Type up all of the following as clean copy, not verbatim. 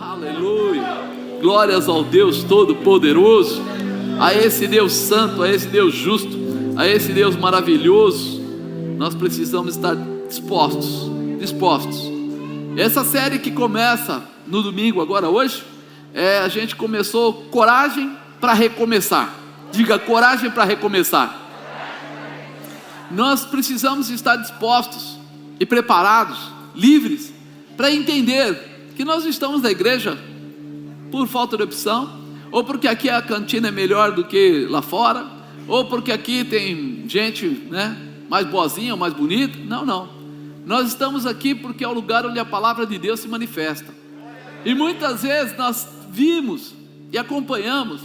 Aleluia. Glórias ao Deus Todo-Poderoso, a esse Deus Santo, a esse Deus Justo, a esse Deus maravilhoso. Nós precisamos estar dispostos. Essa série que começa no domingo, agora hoje, a gente começou Coragem para Recomeçar. Diga, coragem para recomeçar. Nós precisamos estar dispostos e preparados, livres, para entender que nós estamos na igreja por falta de opção, ou porque aqui a cantina é melhor do que lá fora, ou porque aqui tem gente, mais boazinha, mais bonita. Não. Nós estamos aqui porque é o lugar onde a palavra de Deus se manifesta. E muitas vezes nós vimos e acompanhamos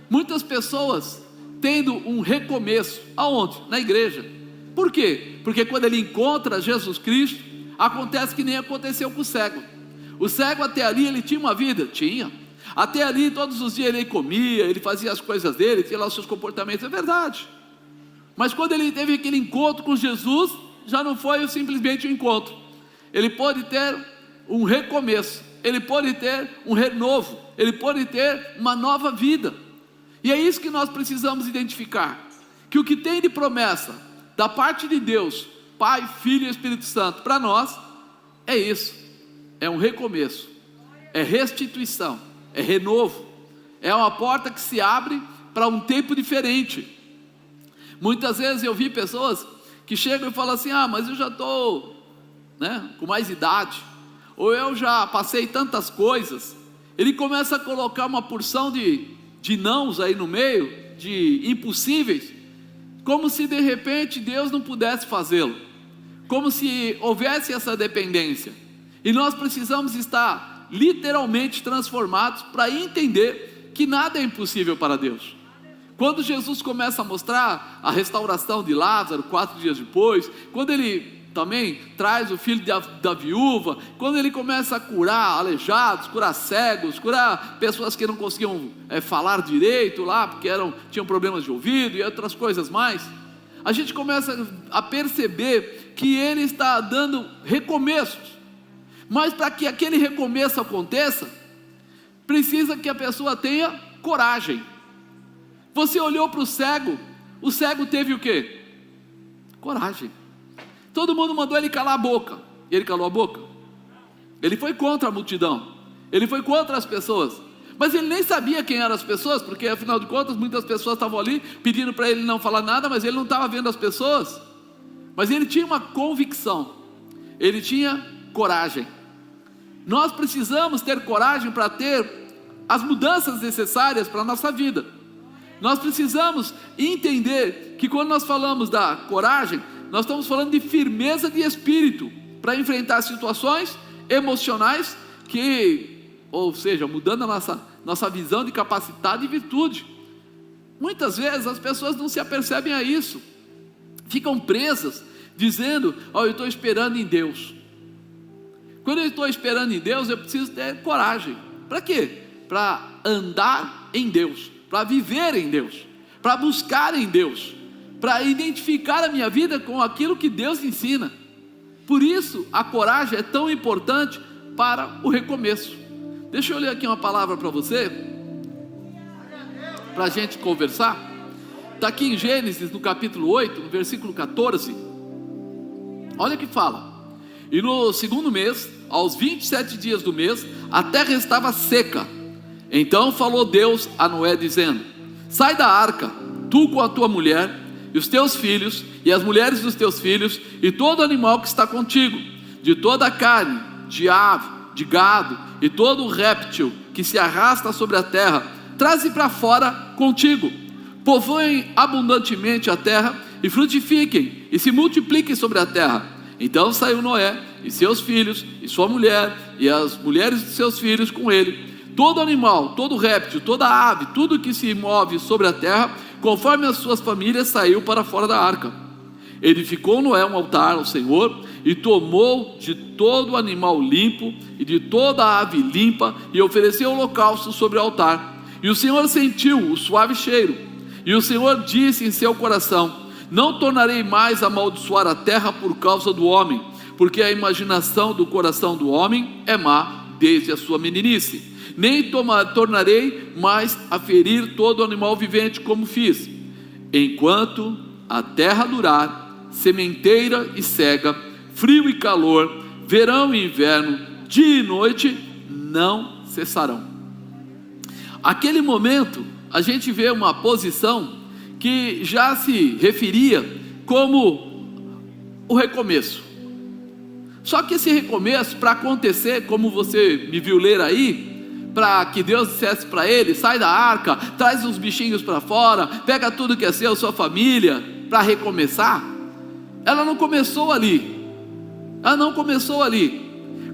muitas pessoas tendo um recomeço. Aonde? Na igreja. Por quê? Porque quando ele encontra Jesus Cristo, acontece que nem aconteceu com o cego. O cego até ali ele tinha uma vida? Tinha. Até ali todos os dias ele comia, ele fazia as coisas dele, tinha lá os seus comportamentos, é verdade. Mas quando ele teve aquele encontro com Jesus, já não foi simplesmente um encontro. Ele pôde ter um recomeço, ele pôde ter um renovo, ele pôde ter uma nova vida. E é isso que nós precisamos identificar, que o que tem de promessa da parte de Deus, Pai, Filho e Espírito Santo, para nós, é isso, é um recomeço, é restituição, é renovo, é uma porta que se abre para um tempo diferente. Muitas vezes eu vi pessoas que chegam e falam assim: mas eu já estou com mais idade, ou eu já passei tantas coisas. Ele começa a colocar uma porção de nãos aí no meio, de impossíveis, como se de repente Deus não pudesse fazê-lo, como se houvesse essa dependência. E nós precisamos estar literalmente transformados para entender que nada é impossível para Deus. Quando Jesus começa a mostrar a restauração de Lázaro 4 dias depois, quando ele também traz o filho da viúva, quando ele começa a curar aleijados, curar cegos, curar pessoas que não conseguiam falar direito lá, porque tinham problemas de ouvido e outras coisas mais, a gente começa a perceber que ele está dando recomeços. Mas para que aquele recomeço aconteça, precisa que a pessoa tenha coragem. Você olhou para o cego teve o quê? Coragem. Todo mundo mandou ele calar a boca, e ele calou a boca. Ele foi contra a multidão, ele foi contra as pessoas, mas ele nem sabia quem eram as pessoas, porque afinal de contas muitas pessoas estavam ali pedindo para ele não falar nada, mas ele não estava vendo as pessoas. Mas ele tinha uma convicção, ele tinha coragem. Nós precisamos ter coragem para ter as mudanças necessárias para a nossa vida. Nós precisamos entender que quando nós falamos da coragem, nós estamos falando de firmeza de espírito para enfrentar situações emocionais ou seja, mudando a nossa visão de capacidade e virtude. Muitas vezes as pessoas não se apercebem a isso, ficam presas dizendo: eu estou esperando em Deus. Quando eu estou esperando em Deus, eu preciso ter coragem. Para quê? Para andar em Deus, para viver em Deus, para buscar em Deus, para identificar a minha vida com aquilo que Deus ensina. Por isso a coragem é tão importante para o recomeço. Deixa eu ler aqui uma palavra para você, para a gente conversar. Está aqui em Gênesis, no capítulo 8, no versículo 14. Olha o que fala: e no segundo mês, aos 27 dias do mês, a terra estava seca. Então falou Deus a Noé dizendo: sai da arca, tu com a tua mulher, e os teus filhos, e as mulheres dos teus filhos, e todo animal que está contigo, de toda a carne, de ave, de gado, e todo o réptil que se arrasta sobre a terra, traze para fora contigo. Povoem abundantemente a terra, e frutifiquem, e se multipliquem sobre a terra. Então saiu Noé, e seus filhos, e sua mulher, e as mulheres de seus filhos com ele. Todo animal, todo réptil, toda ave, tudo que se move sobre a terra, conforme as suas famílias, saiu para fora da arca. Edificou Noé um altar ao Senhor, e tomou de todo animal limpo, e de toda ave limpa, e ofereceu holocausto sobre o altar. E o Senhor sentiu o suave cheiro, e o Senhor disse em seu coração: não tornarei mais a amaldiçoar a terra por causa do homem, porque a imaginação do coração do homem é má desde a sua meninice. nem tornarei mais a ferir todo animal vivente como fiz. Enquanto a terra durar, sementeira e cega, frio e calor, verão e inverno, dia e noite não cessarão. Aquele momento a gente vê uma posição que já se referia como o recomeço. Só que esse recomeço, para acontecer, como você me viu ler aí, para que Deus dissesse para ele: sai da arca, traz os bichinhos para fora, pega tudo que é seu, sua família, para recomeçar, ela não começou ali. Ela não começou ali.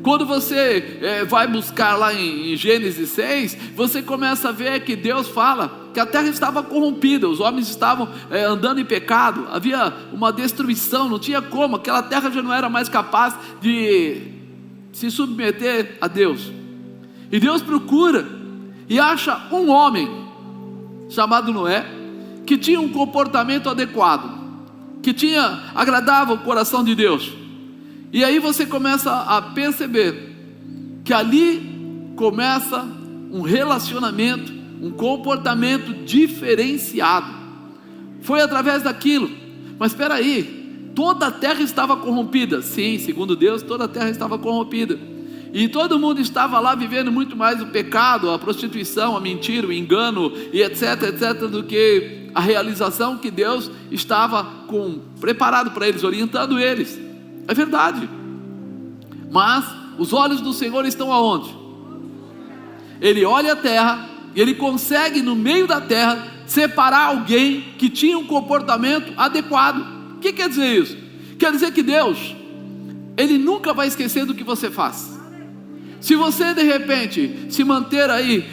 Quando você vai buscar lá em Gênesis 6, você começa a ver que Deus fala que a terra estava corrompida, os homens estavam andando em pecado, havia uma destruição, não tinha como, aquela terra já não era mais capaz de se submeter a Deus. E Deus procura e acha um homem chamado Noé, que tinha um comportamento adequado, que agradava o coração de Deus. E aí você começa a perceber que ali começa um relacionamento, um comportamento diferenciado. Foi através daquilo. Mas espera aí, toda a terra estava corrompida. Sim, segundo Deus, toda a terra estava corrompida. E todo mundo estava lá vivendo muito mais o pecado, a prostituição, a mentira, o engano e etc, etc, do que a realização que Deus estava preparado para eles, orientando eles. É verdade. Mas os olhos do Senhor estão aonde? Ele olha a terra e ele consegue no meio da terra separar alguém que tinha um comportamento adequado. O que quer dizer isso? Quer dizer que Deus, Ele nunca vai esquecer do que você faz. Se você de repente se manter aí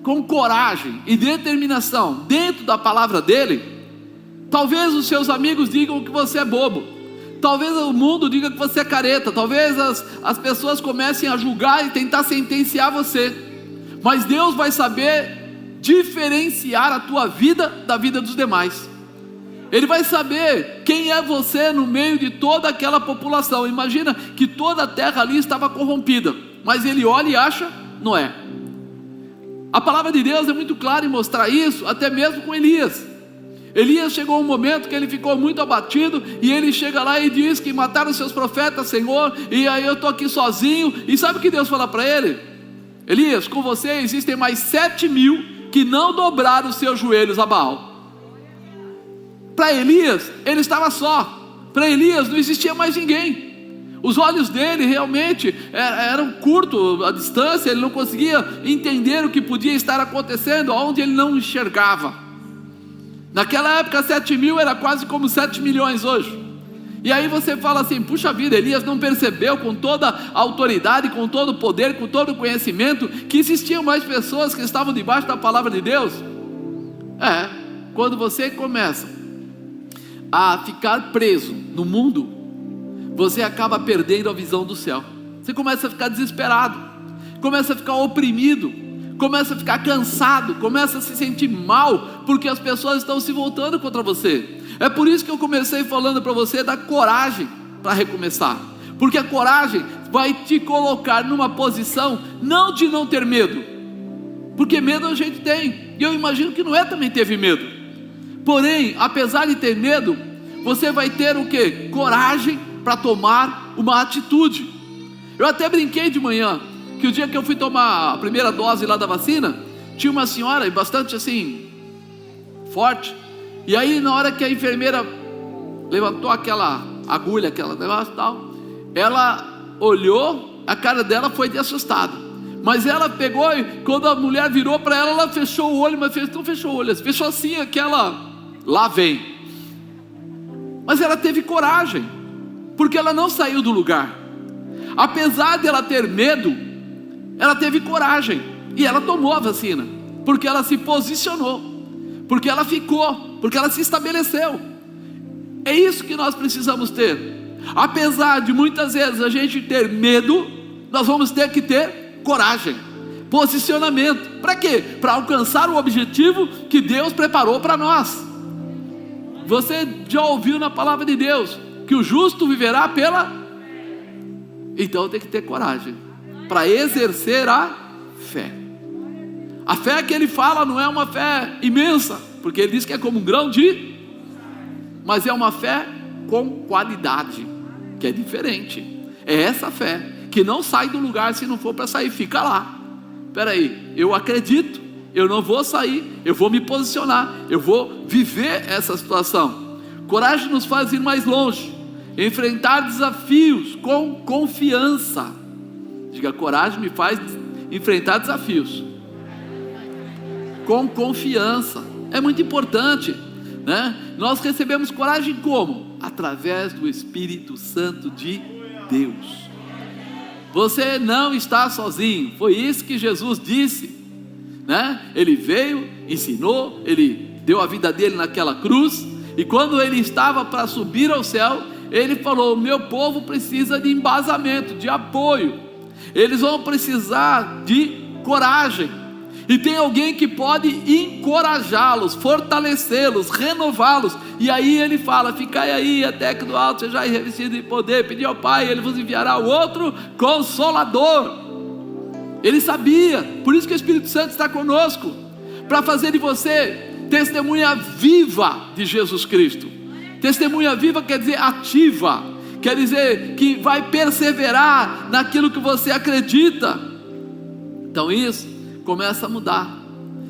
com coragem e determinação dentro da palavra dEle, talvez os seus amigos digam que você é bobo, talvez o mundo diga que você é careta, talvez as pessoas comecem a julgar e tentar sentenciar você, mas Deus vai saber diferenciar a tua vida da vida dos demais. Ele vai saber quem é você no meio de toda aquela população. Imagina que toda a terra ali estava corrompida, mas ele olha e acha Noé. A palavra de Deus é muito clara em mostrar isso, até mesmo com Elias. Elias chegou um momento que ele ficou muito abatido, e ele chega lá e diz que mataram seus profetas, Senhor, e aí eu estou aqui sozinho. E sabe o que Deus fala para ele? Elias, com você existem mais 7.000 que não dobraram os seus joelhos a Baal. Para Elias, ele estava só. Para Elias não existia mais ninguém. Os olhos dele realmente eram curtos a distância, ele não conseguia entender o que podia estar acontecendo, onde ele não enxergava. Naquela época 7.000 era quase como 7 milhões hoje. E aí você fala assim: puxa vida, Elias não percebeu com toda a autoridade, com todo o poder, com todo o conhecimento, que existiam mais pessoas que estavam debaixo da palavra de Deus? Quando você começa a ficar preso no mundo, você acaba perdendo a visão do céu. Você começa a ficar desesperado, começa a ficar oprimido, começa a ficar cansado, começa a se sentir mal, porque as pessoas estão se voltando contra você. É por isso que eu comecei falando para você da coragem para recomeçar, porque a coragem vai te colocar numa posição não de não ter medo, porque medo a gente tem, e eu imagino que Noé também teve medo. Porém, apesar de ter medo, você vai ter o quê? Coragem para tomar uma atitude. Eu até brinquei de manhã, que o dia que eu fui tomar a primeira dose lá da vacina, tinha uma senhora, bastante assim, forte, e aí na hora que a enfermeira levantou aquela agulha, aquela negócio e tal, ela olhou, a cara dela foi de assustado, mas ela pegou e quando a mulher virou para ela, ela fechou o olho, mas não fechou o olho, fechou assim, aquela, lá vem. Mas ela teve coragem, porque ela não saiu do lugar. Apesar de ela ter medo, ela teve coragem, e ela tomou a vacina, porque ela se posicionou, porque ela ficou, porque ela se estabeleceu. É isso que nós precisamos ter. Apesar de muitas vezes a gente ter medo, nós vamos ter que ter coragem, posicionamento. Para quê? Para alcançar o objetivo que Deus preparou para nós. Você já ouviu na palavra de Deus que o justo viverá pela... Então tem que ter coragem para exercer a fé. A fé que ele fala não é uma fé imensa, porque ele diz que é como um grão de... mas é uma fé com qualidade, que é diferente. É essa fé que não sai do lugar se não for para sair, fica lá. Espera aí, eu acredito, eu não vou sair, eu vou me posicionar, eu vou viver essa situação. Coragem nos faz ir mais longe, enfrentar desafios com confiança. Diga, coragem me faz enfrentar desafios com confiança. É muito importante, né? Nós recebemos coragem como? Através do Espírito Santo de Deus. Você não está sozinho, foi isso que Jesus disse, né? Ele veio, ensinou, ele deu a vida dele naquela cruz, e quando ele estava para subir ao céu, ele falou: meu povo precisa de embasamento, de apoio, eles vão precisar de coragem, e tem alguém que pode encorajá-los, fortalecê-los, renová-los. E aí ele fala: ficai aí até que do alto sejais revestidos de poder, pedi ao Pai, ele vos enviará o outro Consolador. Ele sabia, por isso que o Espírito Santo está conosco, para fazer de você testemunha viva de Jesus Cristo. Testemunha viva quer dizer ativa, quer dizer que vai perseverar naquilo que você acredita. Então isso começa a mudar.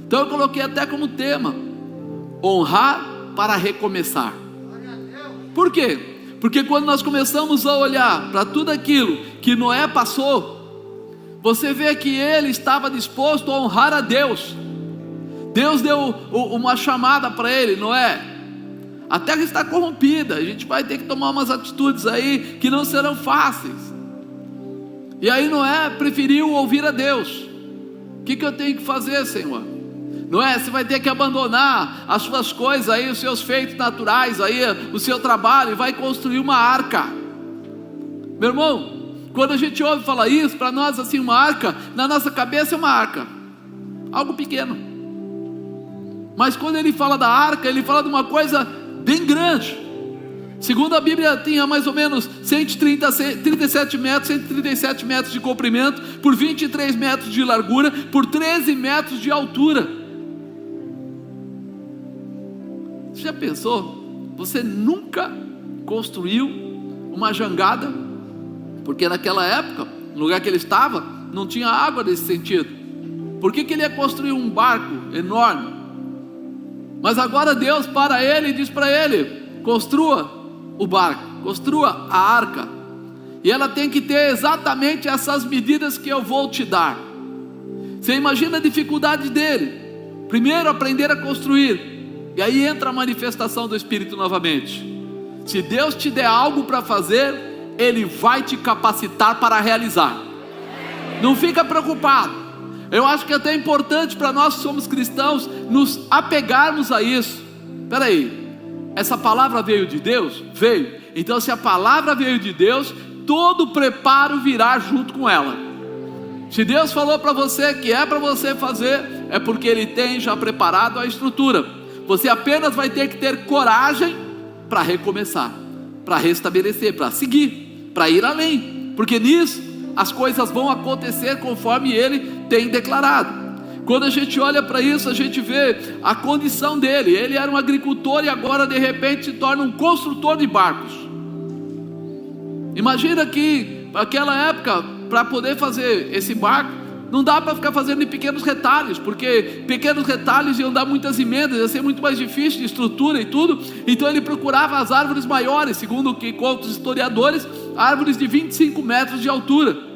Então eu coloquei até como tema: honrar para recomeçar. Por quê? Porque quando nós começamos a olhar para tudo aquilo que Noé passou, você vê que ele estava disposto a honrar a Deus. Deus deu uma chamada para ele: Noé, a terra está corrompida, a gente vai ter que tomar umas atitudes aí que não serão fáceis. E aí Noé preferiu ouvir a Deus. O que eu tenho que fazer, Senhor? Noé, você vai ter que abandonar as suas coisas aí, os seus feitos naturais aí, o seu trabalho, e vai construir uma arca. Meu irmão, quando a gente ouve falar isso, para nós assim, uma arca, na nossa cabeça é uma arca, algo pequeno. Mas quando ele fala da arca, ele fala de uma coisa bem grande. Segundo a Bíblia, tinha mais ou menos 137 metros de comprimento, por 23 metros de largura, por 13 metros de altura. Você já pensou? Você nunca construiu uma jangada? Porque naquela época, no lugar que ele estava, não tinha água nesse sentido. Por que ele ia construir um barco enorme? Mas agora Deus para ele e diz para ele: construa o barco, construa a arca, e ela tem que ter exatamente essas medidas que eu vou te dar. Você imagina a dificuldade dele? Primeiro aprender a construir, e aí entra a manifestação do Espírito novamente. Se Deus te der algo para fazer, Ele vai te capacitar para realizar. Não fica preocupado. Eu acho que é até importante para nós que somos cristãos nos apegarmos a isso. Espera aí, essa palavra veio de Deus? Veio. Então se a palavra veio de Deus, todo o preparo virá junto com ela. Se Deus falou para você que é para você fazer, é porque Ele tem já preparado a estrutura. Você apenas vai ter que ter coragem para recomeçar, para restabelecer, para seguir, para ir além, porque nisso as coisas vão acontecer conforme Ele tem declarado. Quando a gente olha para isso, a gente vê a condição dele. Ele era um agricultor e agora de repente se torna um construtor de barcos. Imagina que naquela época, para poder fazer esse barco, não dá para ficar fazendo em pequenos retalhos, porque pequenos retalhos iam dar muitas emendas, ia ser muito mais difícil de estrutura e tudo. Então ele procurava as árvores maiores, segundo o que contam os historiadores, árvores de 25 metros de altura.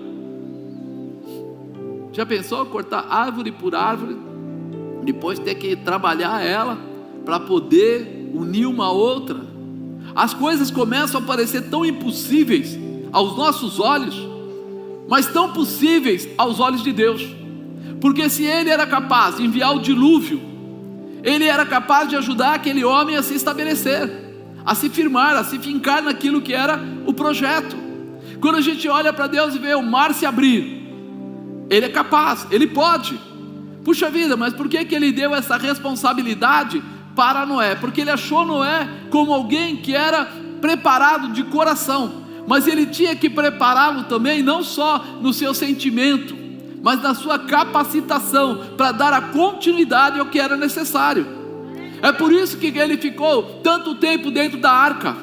Já pensou cortar árvore por árvore, depois ter que trabalhar ela para poder unir uma a outra? As coisas começam a parecer tão impossíveis aos nossos olhos, mas tão possíveis aos olhos de Deus. Porque se Ele era capaz de enviar o dilúvio, Ele era capaz de ajudar aquele homem a se estabelecer, a se firmar, a se fincar naquilo que era o projeto. Quando a gente olha para Deus e vê o mar se abrir, Ele é capaz, Ele pode. Puxa vida, mas por que Ele deu essa responsabilidade para Noé? Porque Ele achou Noé como alguém que era preparado de coração, mas Ele tinha que prepará-lo também, não só no seu sentimento, mas na sua capacitação para dar a continuidade ao que era necessário. É por isso que ele ficou tanto tempo dentro da arca,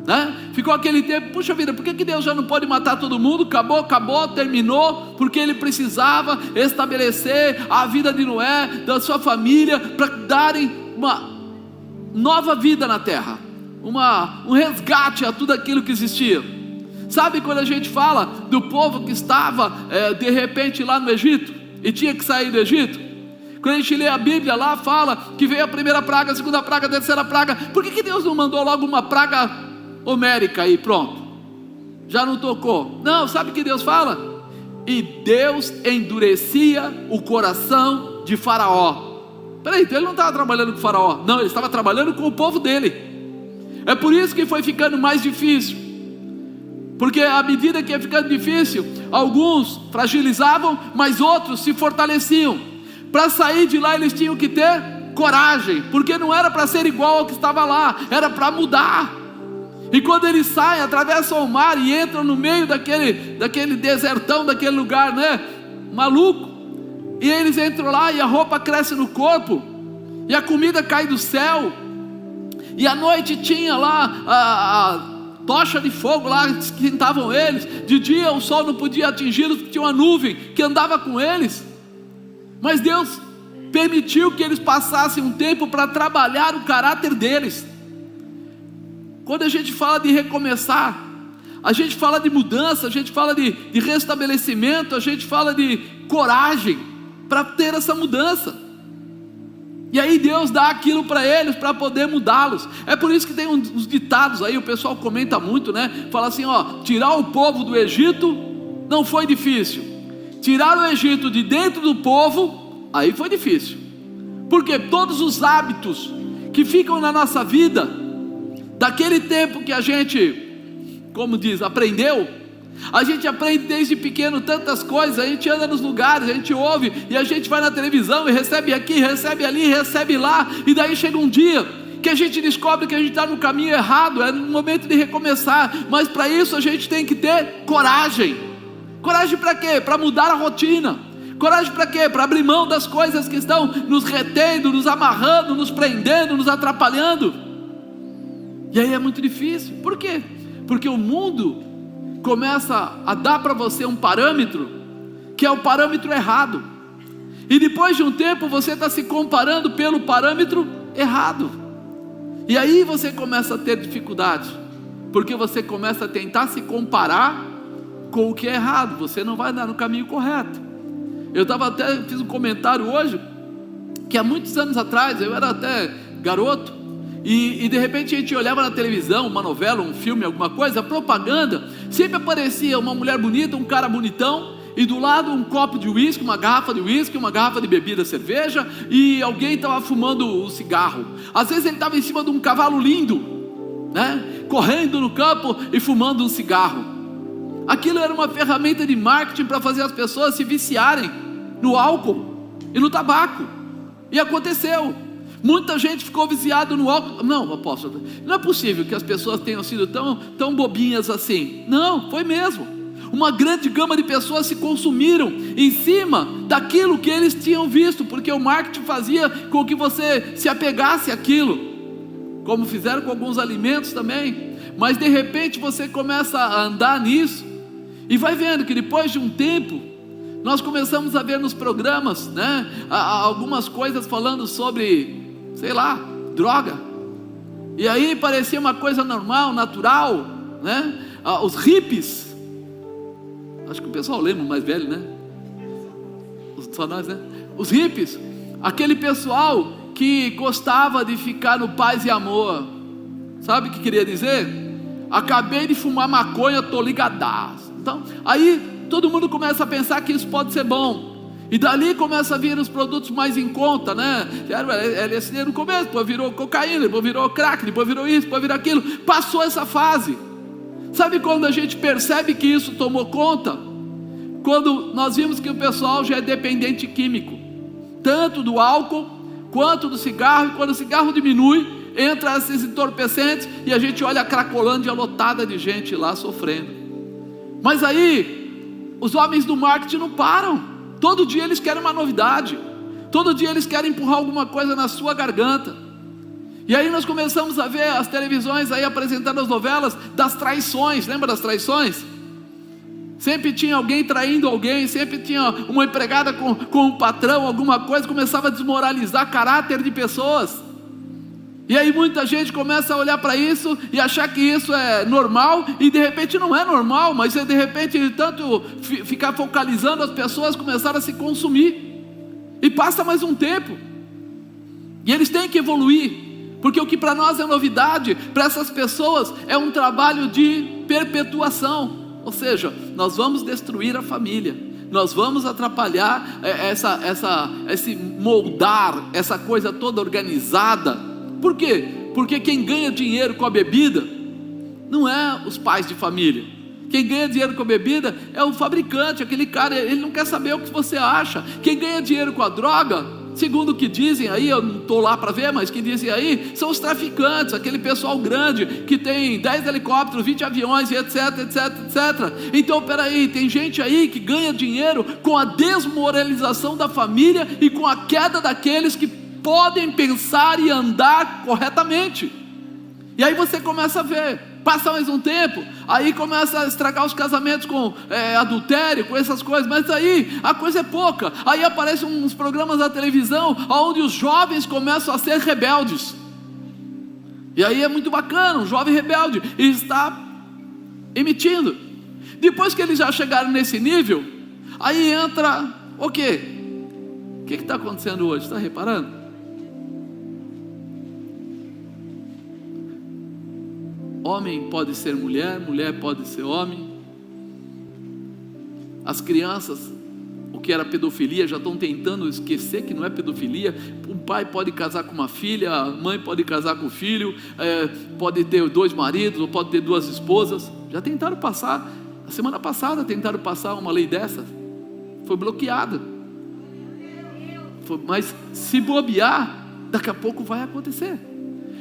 né? Ficou aquele tempo, puxa vida, por que Deus já não pode matar todo mundo? Acabou, terminou, porque ele precisava estabelecer a vida de Noé, da sua família, para darem uma nova vida na terra, um resgate a tudo aquilo que existia. Sabe quando a gente fala do povo que estava de repente lá no Egito e tinha que sair do Egito? Quando a gente lê a Bíblia lá, fala que veio a primeira praga, a segunda praga, a terceira praga. Por que Deus não mandou logo uma praga homérica aí, pronto? Já não tocou. Não, sabe o que Deus fala? E Deus endurecia o coração de Faraó. Peraí, então ele não estava trabalhando com Faraó, não, ele estava trabalhando com o povo dele. É por isso que foi ficando mais difícil. Porque à medida que ia ficando difícil, alguns fragilizavam, mas outros se fortaleciam. Para sair de lá eles tinham que ter coragem, porque não era para ser igual ao que estava lá, era para mudar. E quando eles saem, atravessam o mar e entram no meio daquele desertão, daquele lugar, né, maluco, e eles entram lá e a roupa cresce no corpo, e a comida cai do céu, e à noite tinha lá a tocha de fogo lá que esquentavam eles, de dia o sol não podia atingi-los porque tinha uma nuvem que andava com eles, mas Deus permitiu que eles passassem um tempo para trabalhar o caráter deles. Quando a gente fala de recomeçar, a gente fala de mudança, a gente fala de restabelecimento, a gente fala de coragem para ter essa mudança. E aí Deus dá aquilo para eles, para poder mudá-los. É por isso que tem uns ditados aí, o pessoal comenta muito, né? Fala assim, ó, tirar o povo do Egito não foi difícil. Tirar o Egito de dentro do povo, aí foi difícil. Porque todos os hábitos que ficam na nossa vida, daquele tempo que a gente, como diz, aprendeu, a gente aprende desde pequeno tantas coisas, a gente anda nos lugares, a gente ouve, e a gente vai na televisão e recebe aqui, recebe ali, recebe lá, e daí chega um dia que a gente descobre que a gente está no caminho errado, é no momento de recomeçar, mas para isso a gente tem que ter coragem. Coragem para quê? Para mudar a rotina. Coragem para quê? Para abrir mão das coisas que estão nos retendo, nos amarrando, nos prendendo, nos atrapalhando. E aí é muito difícil. Por quê? Porque o mundo começa a dar para você um parâmetro que é o parâmetro errado, e depois de um tempo você está se comparando pelo parâmetro errado, e aí você começa a ter dificuldade, porque você começa a tentar se comparar com o que é errado, você não vai andar no caminho correto. Eu fiz um comentário hoje, que há muitos anos atrás, eu era até garoto, e de repente a gente olhava na televisão, uma novela, um filme, alguma coisa, propaganda, sempre aparecia uma mulher bonita, um cara bonitão, e do lado um copo de uísque, uma garrafa de uísque, uma garrafa de bebida, cerveja, e alguém estava fumando um cigarro. Às vezes ele estava em cima de um cavalo lindo, né, correndo no campo e fumando um cigarro. Aquilo era uma ferramenta de marketing para fazer as pessoas se viciarem no álcool e no tabaco, e aconteceu. Muita gente ficou viciada no álcool. Não, apóstolo, não é possível que as pessoas tenham sido tão bobinhas assim. Não, foi mesmo. Uma grande gama de pessoas se consumiram em cima daquilo que eles tinham visto, porque o marketing fazia com que você se apegasse àquilo, como fizeram com alguns alimentos também. Mas de repente você começa a andar nisso, e vai vendo que depois de um tempo, nós começamos a ver nos programas, né, algumas coisas falando sobre, sei lá, droga, e aí parecia uma coisa normal, natural, né? Os hippies, acho que o pessoal lembra, mais velho, né? Só nós, né? Os hippies, aquele pessoal que gostava de ficar no paz e amor. Sabe o que queria dizer? Acabei de fumar maconha, tô ligadaço. Então, aí todo mundo começa a pensar que isso pode ser bom, e dali começa a vir os produtos mais em conta, né? Era LSD no começo, depois virou cocaína, depois virou crack, depois virou isso, depois virou aquilo. Passou essa fase. Sabe quando a gente percebe que isso tomou conta? Quando nós vimos que o pessoal já é dependente químico, tanto do álcool quanto do cigarro, e quando o cigarro diminui, entra esses entorpecentes, e a gente olha a Cracolândia lotada de gente lá sofrendo. Mas aí os homens do marketing não param. Todo dia eles querem uma novidade. Todo dia eles querem empurrar alguma coisa na sua garganta. E aí nós começamos a ver as televisões aí apresentando as novelas das traições. Lembra das traições? Sempre tinha alguém traindo alguém, sempre tinha uma empregada com um patrão, alguma coisa, começava a desmoralizar caráter de pessoas. E aí muita gente começa a olhar para isso e achar que isso é normal, e de repente não é normal, mas de repente tanto ficar focalizando, as pessoas começaram a se consumir. E passa mais um tempo, e eles têm que evoluir, porque o que para nós é novidade, para essas pessoas é um trabalho de perpetuação. Ou seja, nós vamos destruir a família, nós vamos atrapalhar esse moldar, essa coisa toda organizada. Por quê? Porque quem ganha dinheiro com a bebida não é os pais de família. Quem ganha dinheiro com a bebida é o fabricante, aquele cara, ele não quer saber o que você acha. Quem ganha dinheiro com a droga, segundo o que dizem aí, eu não estou lá para ver, mas que dizem aí, são os traficantes, aquele pessoal grande, que tem 10 helicópteros, 20 aviões, e etc, etc, etc. Então peraí, tem gente aí que ganha dinheiro com a desmoralização da família e com a queda daqueles que podem pensar e andar corretamente. E aí você começa a ver, passa mais um tempo, aí começa a estragar os casamentos com adultério, com essas coisas, mas aí a coisa é pouca. Aí aparecem uns programas na televisão onde os jovens começam a ser rebeldes, e aí é muito bacana, um jovem rebelde, e está emitindo. Depois que eles já chegaram nesse nível, aí entra o quê? O que está acontecendo hoje? Está reparando? Homem pode ser mulher, mulher pode ser homem. As crianças, o que era pedofilia, já estão tentando esquecer que não é pedofilia. Um pai pode casar com uma filha, a mãe pode casar com o filho, pode ter 2 maridos, ou pode ter 2 esposas. Já tentaram passar, a semana passada tentaram passar uma lei dessa, foi bloqueada. Mas se bobear, daqui a pouco vai acontecer.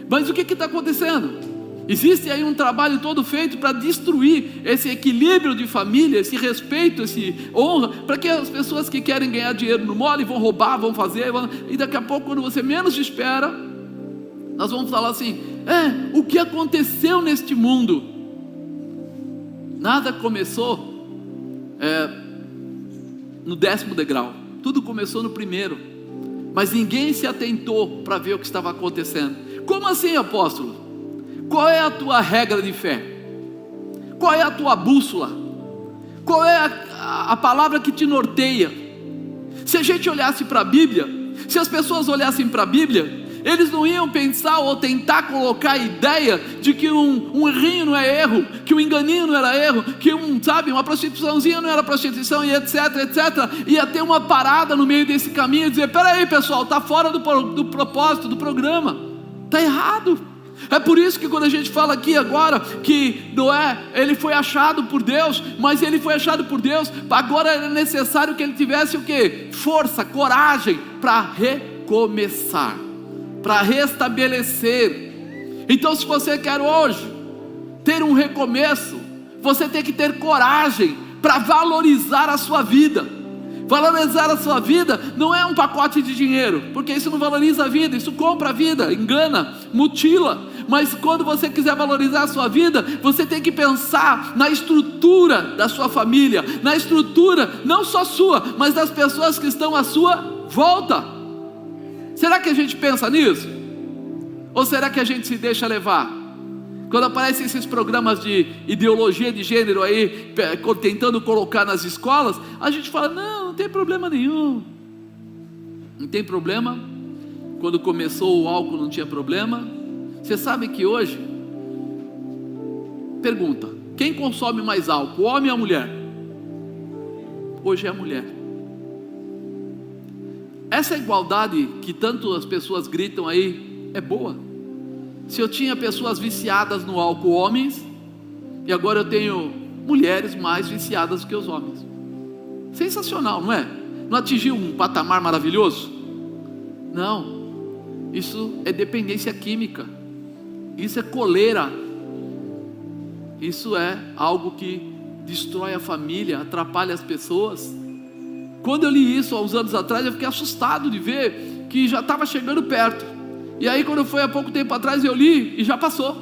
Mas o que está acontecendo? Existe aí um trabalho todo feito para destruir esse equilíbrio de família, esse respeito, esse honra, para que as pessoas que querem ganhar dinheiro no mole vão roubar, vão fazer, e daqui a pouco, quando você menos espera, nós vamos falar assim: o que aconteceu neste mundo? Nada começou no 10º degrau, tudo começou no 1º, mas ninguém se atentou para ver o que estava acontecendo. Como assim, apóstolo? Qual é a tua regra de fé? Qual é a tua bússola? Qual é a palavra que te norteia? Se a gente olhasse para a Bíblia, se as pessoas olhassem para a Bíblia, eles não iam pensar ou tentar colocar a ideia de que um errinho não é erro, que um enganinho não era erro, que uma prostituiçãozinha não era prostituição, e etc, etc. Ia ter uma parada no meio desse caminho e dizer: peraí pessoal, está fora do propósito do programa, está errado. É por isso que quando a gente fala aqui agora que Noé, ele foi achado por Deus, mas ele foi achado por Deus, agora era necessário que ele tivesse o quê? Força, coragem para recomeçar, para restabelecer. Então se você quer hoje ter um recomeço, você tem que ter coragem para valorizar a sua vida. Valorizar a sua vida não é um pacote de dinheiro, porque isso não valoriza a vida, isso compra a vida, engana, mutila. Mas quando você quiser valorizar a sua vida, você tem que pensar na estrutura da sua família, na estrutura não só sua, mas das pessoas que estão à sua volta. Será que a gente pensa nisso? Ou será que a gente se deixa levar? Quando aparecem esses programas de ideologia de gênero aí, tentando colocar nas escolas, a gente fala: não tem problema nenhum. Não tem problema. Quando começou o álcool não tinha problema. Você sabe que hoje, pergunta, quem consome mais álcool, o homem ou a mulher? Hoje é a mulher. Essa igualdade que tanto as pessoas gritam aí é boa. Se eu tinha pessoas viciadas no álcool, homens, e agora eu tenho mulheres mais viciadas do que os homens. Sensacional, não é? Não atingiu um patamar maravilhoso? Não, isso é dependência química, isso é coleira, isso é algo que destrói a família, atrapalha as pessoas. Quando eu li isso há uns anos atrás, eu fiquei assustado de ver que já estava chegando perto. E aí quando foi há pouco tempo atrás, eu li e já passou.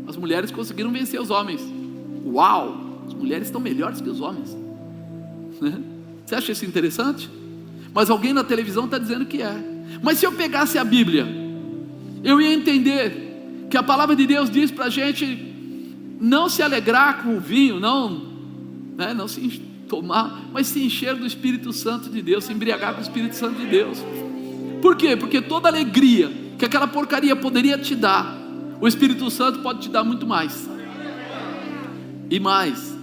As mulheres conseguiram vencer os homens. Uau! As mulheres estão melhores que os homens. Você acha isso interessante? Mas alguém na televisão está dizendo que é. Mas se eu pegasse a Bíblia, eu ia entender que a palavra de Deus diz para a gente não se alegrar com o vinho, não se tomar, mas se encher do Espírito Santo de Deus, se embriagar com o Espírito Santo de Deus. Por quê? Porque toda alegria que aquela porcaria poderia te dar, o Espírito Santo pode te dar muito mais. E mais,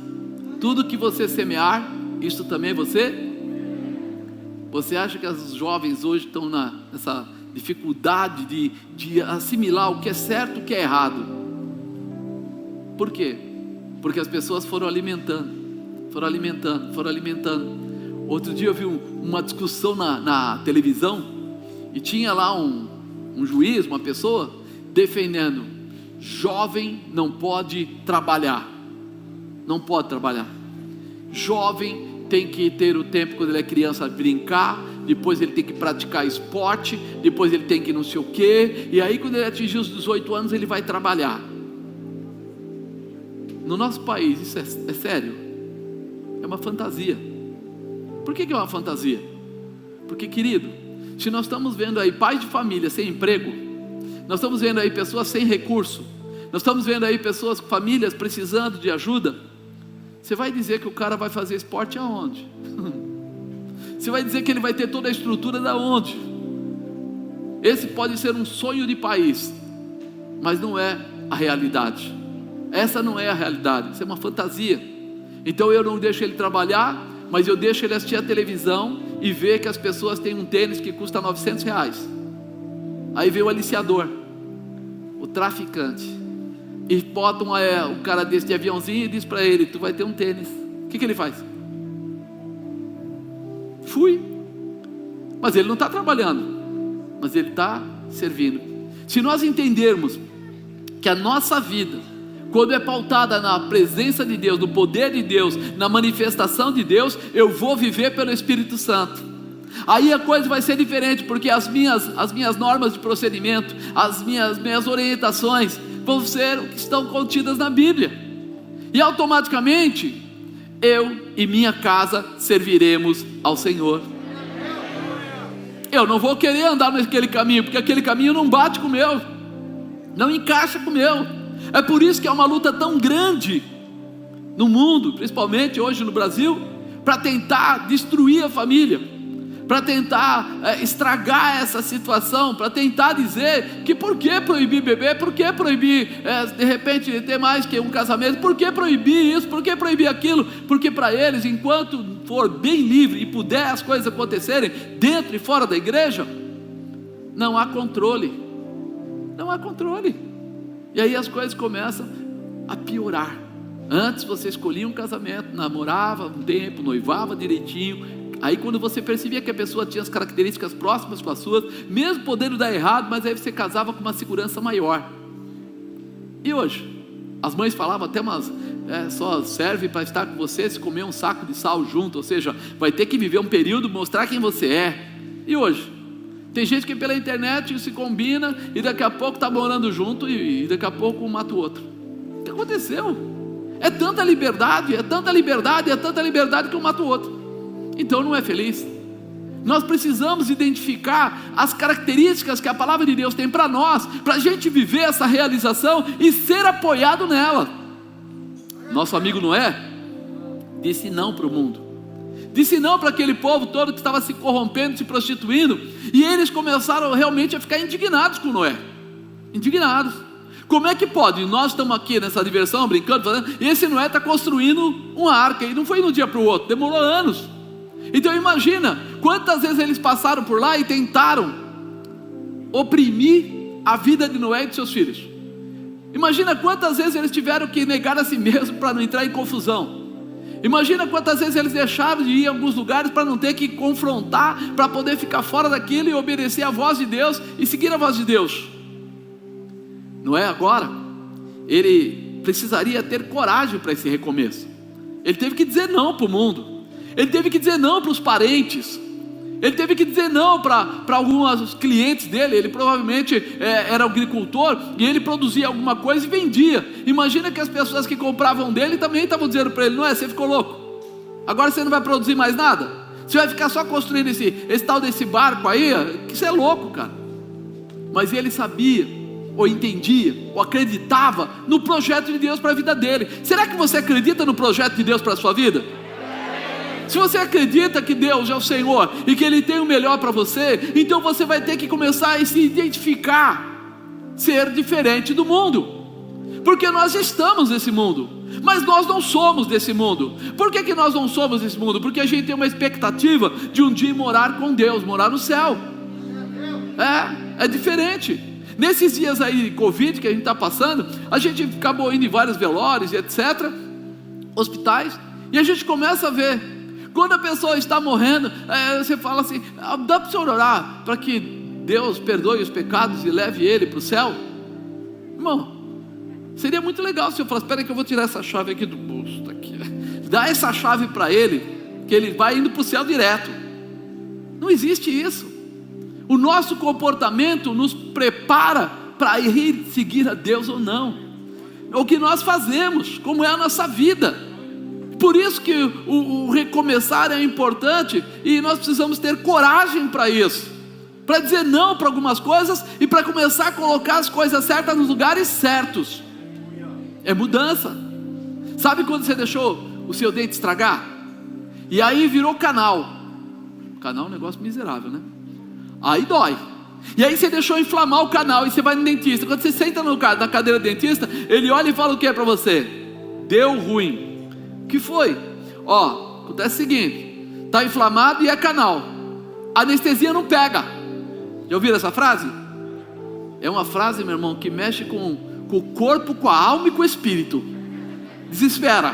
tudo que você semear, isso também você acha que os jovens hoje estão nessa dificuldade de assimilar o que é certo e o que é errado? Por quê? Porque as pessoas foram alimentando. Outro dia eu vi uma discussão na televisão, e tinha lá um juiz, uma pessoa, defendendo: jovem não pode trabalhar, jovem tem que ter o tempo, quando ele é criança, brincar, depois ele tem que praticar esporte, depois ele tem que não sei o quê, e aí quando ele atingir os 18 anos ele vai trabalhar. No nosso país isso é sério? É uma fantasia. Por que é uma fantasia? Porque, querido, se nós estamos vendo aí pais de família sem emprego, nós estamos vendo aí pessoas sem recurso, nós estamos vendo aí pessoas, famílias precisando de ajuda, você vai dizer que o cara vai fazer esporte aonde? Você vai dizer que ele vai ter toda a estrutura da onde? Esse pode ser um sonho de país, mas não é a realidade. Essa não é a realidade, isso é uma fantasia. Então eu não deixo ele trabalhar, mas eu deixo ele assistir a televisão e ver que as pessoas têm um tênis que custa R$900. Aí vem o aliciador, o traficante, e bota um cara desse de aviãozinho e diz para ele: tu vai ter um tênis. O que ele faz? Fui. Mas ele não está trabalhando, mas ele está servindo. Se nós entendermos que a nossa vida, quando é pautada na presença de Deus, no poder de Deus, na manifestação de Deus, eu vou viver pelo Espírito Santo. Aí a coisa vai ser diferente, porque as minhas normas de procedimento, as minhas orientações vão ser o que estão contidas na Bíblia. E automaticamente eu e minha casa serviremos ao Senhor. Eu não vou querer andar naquele caminho, porque aquele caminho não bate com o meu, não encaixa com o meu. É por isso que é uma luta tão grande no mundo, principalmente hoje no Brasil, para tentar destruir a família, para tentar estragar essa situação, para tentar dizer que por que proibir beber, por que proibir de repente ter mais que um casamento, por que proibir isso, por que proibir aquilo, porque para eles, enquanto for bem livre e puder as coisas acontecerem dentro e fora da igreja, não há controle. E aí as coisas começam a piorar. Antes você escolhia um casamento, namorava um tempo, noivava direitinho, aí quando você percebia que a pessoa tinha as características próximas com as suas, mesmo podendo dar errado, mas aí você casava com uma segurança maior. E hoje? As mães falavam até só serve para estar com você se comer um saco de sal junto, ou seja, vai ter que viver um período, mostrar quem você é. E hoje? Tem gente que pela internet se combina e daqui a pouco está morando junto e daqui a pouco um mata o outro. O que aconteceu? É tanta liberdade que um mata o outro. Então não é feliz. Nós precisamos identificar as características que a palavra de Deus tem para nós, para a gente viver essa realização e ser apoiado nela. Nosso amigo Noé disse não para o mundo. Disse não para aquele povo todo que estava se corrompendo, se prostituindo, e eles começaram realmente a ficar indignados com Noé. Indignados. Como é que pode? Nós estamos aqui nessa diversão, brincando, fazendo, e esse Noé está construindo uma arca, e não foi de um dia para o outro, demorou anos. Então imagina, quantas vezes eles passaram por lá e tentaram oprimir a vida de Noé e de seus filhos. Imagina quantas vezes eles tiveram que negar a si mesmo para não entrar em confusão. Imagina quantas vezes eles deixaram de ir em alguns lugares para não ter que confrontar, para poder ficar fora daquilo e obedecer a voz de Deus e seguir a voz de Deus. Noé agora, ele precisaria ter coragem para esse recomeço. Ele teve que dizer não para o mundo. Ele teve que dizer não para os parentes. Ele teve que dizer não para alguns clientes dele. Ele provavelmente era agricultor e ele produzia alguma coisa e vendia. Imagina que as pessoas que compravam dele também estavam dizendo para ele: não é, você ficou louco, agora você não vai produzir mais nada, você vai ficar só construindo esse tal desse barco aí, que você é louco, cara. Mas ele sabia, ou entendia, ou acreditava no projeto de Deus para a vida dele. Será que você acredita no projeto de Deus para a sua vida? Se você acredita que Deus é o Senhor e que Ele tem o melhor para você, então você vai ter que começar a se identificar, ser diferente do mundo, porque nós estamos nesse mundo, mas nós não somos desse mundo. Por que nós não somos desse mundo? Porque a gente tem uma expectativa de um dia morar com Deus, morar no céu. É diferente. Nesses dias aí de Covid que a gente está passando, a gente acabou indo em vários velórios e etc, hospitais, e a gente começa a ver, quando a pessoa está morrendo, você fala assim: dá para o senhor orar para que Deus perdoe os pecados e leve ele para o céu? Irmão, seria muito legal se o senhor falasse: espera aí que eu vou tirar essa chave aqui do bolso, tá aqui. Dá essa chave para ele, que ele vai indo para o céu direto. Não existe isso. O nosso comportamento nos prepara para ir seguir a Deus ou não. O que nós fazemos, como é a nossa vida. Por isso que o recomeçar é importante, e nós precisamos ter coragem para isso, para dizer não para algumas coisas e para começar a colocar as coisas certas nos lugares certos. É mudança. Sabe quando você deixou o seu dente estragar? E aí virou canal. Canal é um negócio miserável, né? Aí dói. E aí você deixou inflamar o canal e você vai no dentista. Quando você senta na cadeira do dentista, ele olha e fala o que para você? Deu ruim. O que foi? Acontece o seguinte: está inflamado e é canal, a anestesia não pega. Já ouviram essa frase? É uma frase, meu irmão, que mexe com o corpo, com a alma e com o espírito. Desespera.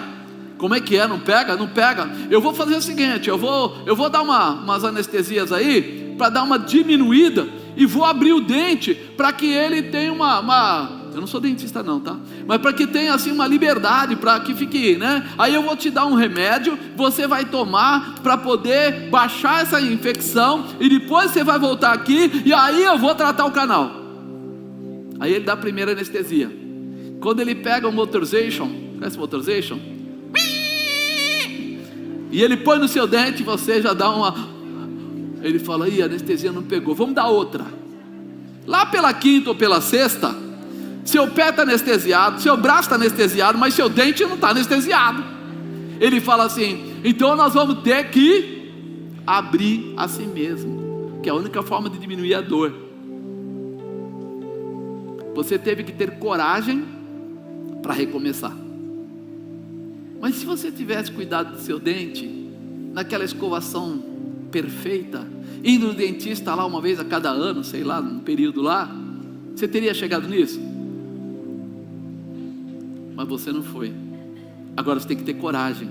Como é que é? Não pega? Não pega. Eu vou fazer o seguinte: eu vou dar umas anestesias aí, para dar uma diminuída, e vou abrir o dente, para que ele tenha eu não sou dentista não, tá? Mas para que tenha assim uma liberdade, para que fique, né? Aí eu vou te dar um remédio, você vai tomar para poder baixar essa infecção, e depois você vai voltar aqui, e aí eu vou tratar o canal. Aí ele dá a primeira anestesia. Quando ele pega o motorization, conhece o motorization? E ele põe no seu dente, você já dá ele fala: a anestesia não pegou, vamos dar outra. Lá pela quinta ou pela sexta, seu pé está anestesiado, seu braço está anestesiado, mas seu dente não está anestesiado. Ele fala assim: então nós vamos ter que abrir a si mesmo, que é a única forma de diminuir a dor. Você teve que ter coragem para recomeçar. Mas se você tivesse cuidado do seu dente, naquela escovação perfeita, indo no dentista lá uma vez a cada ano, sei lá, num período lá, você teria chegado nisso? Mas você não foi. Agora você tem que ter coragem,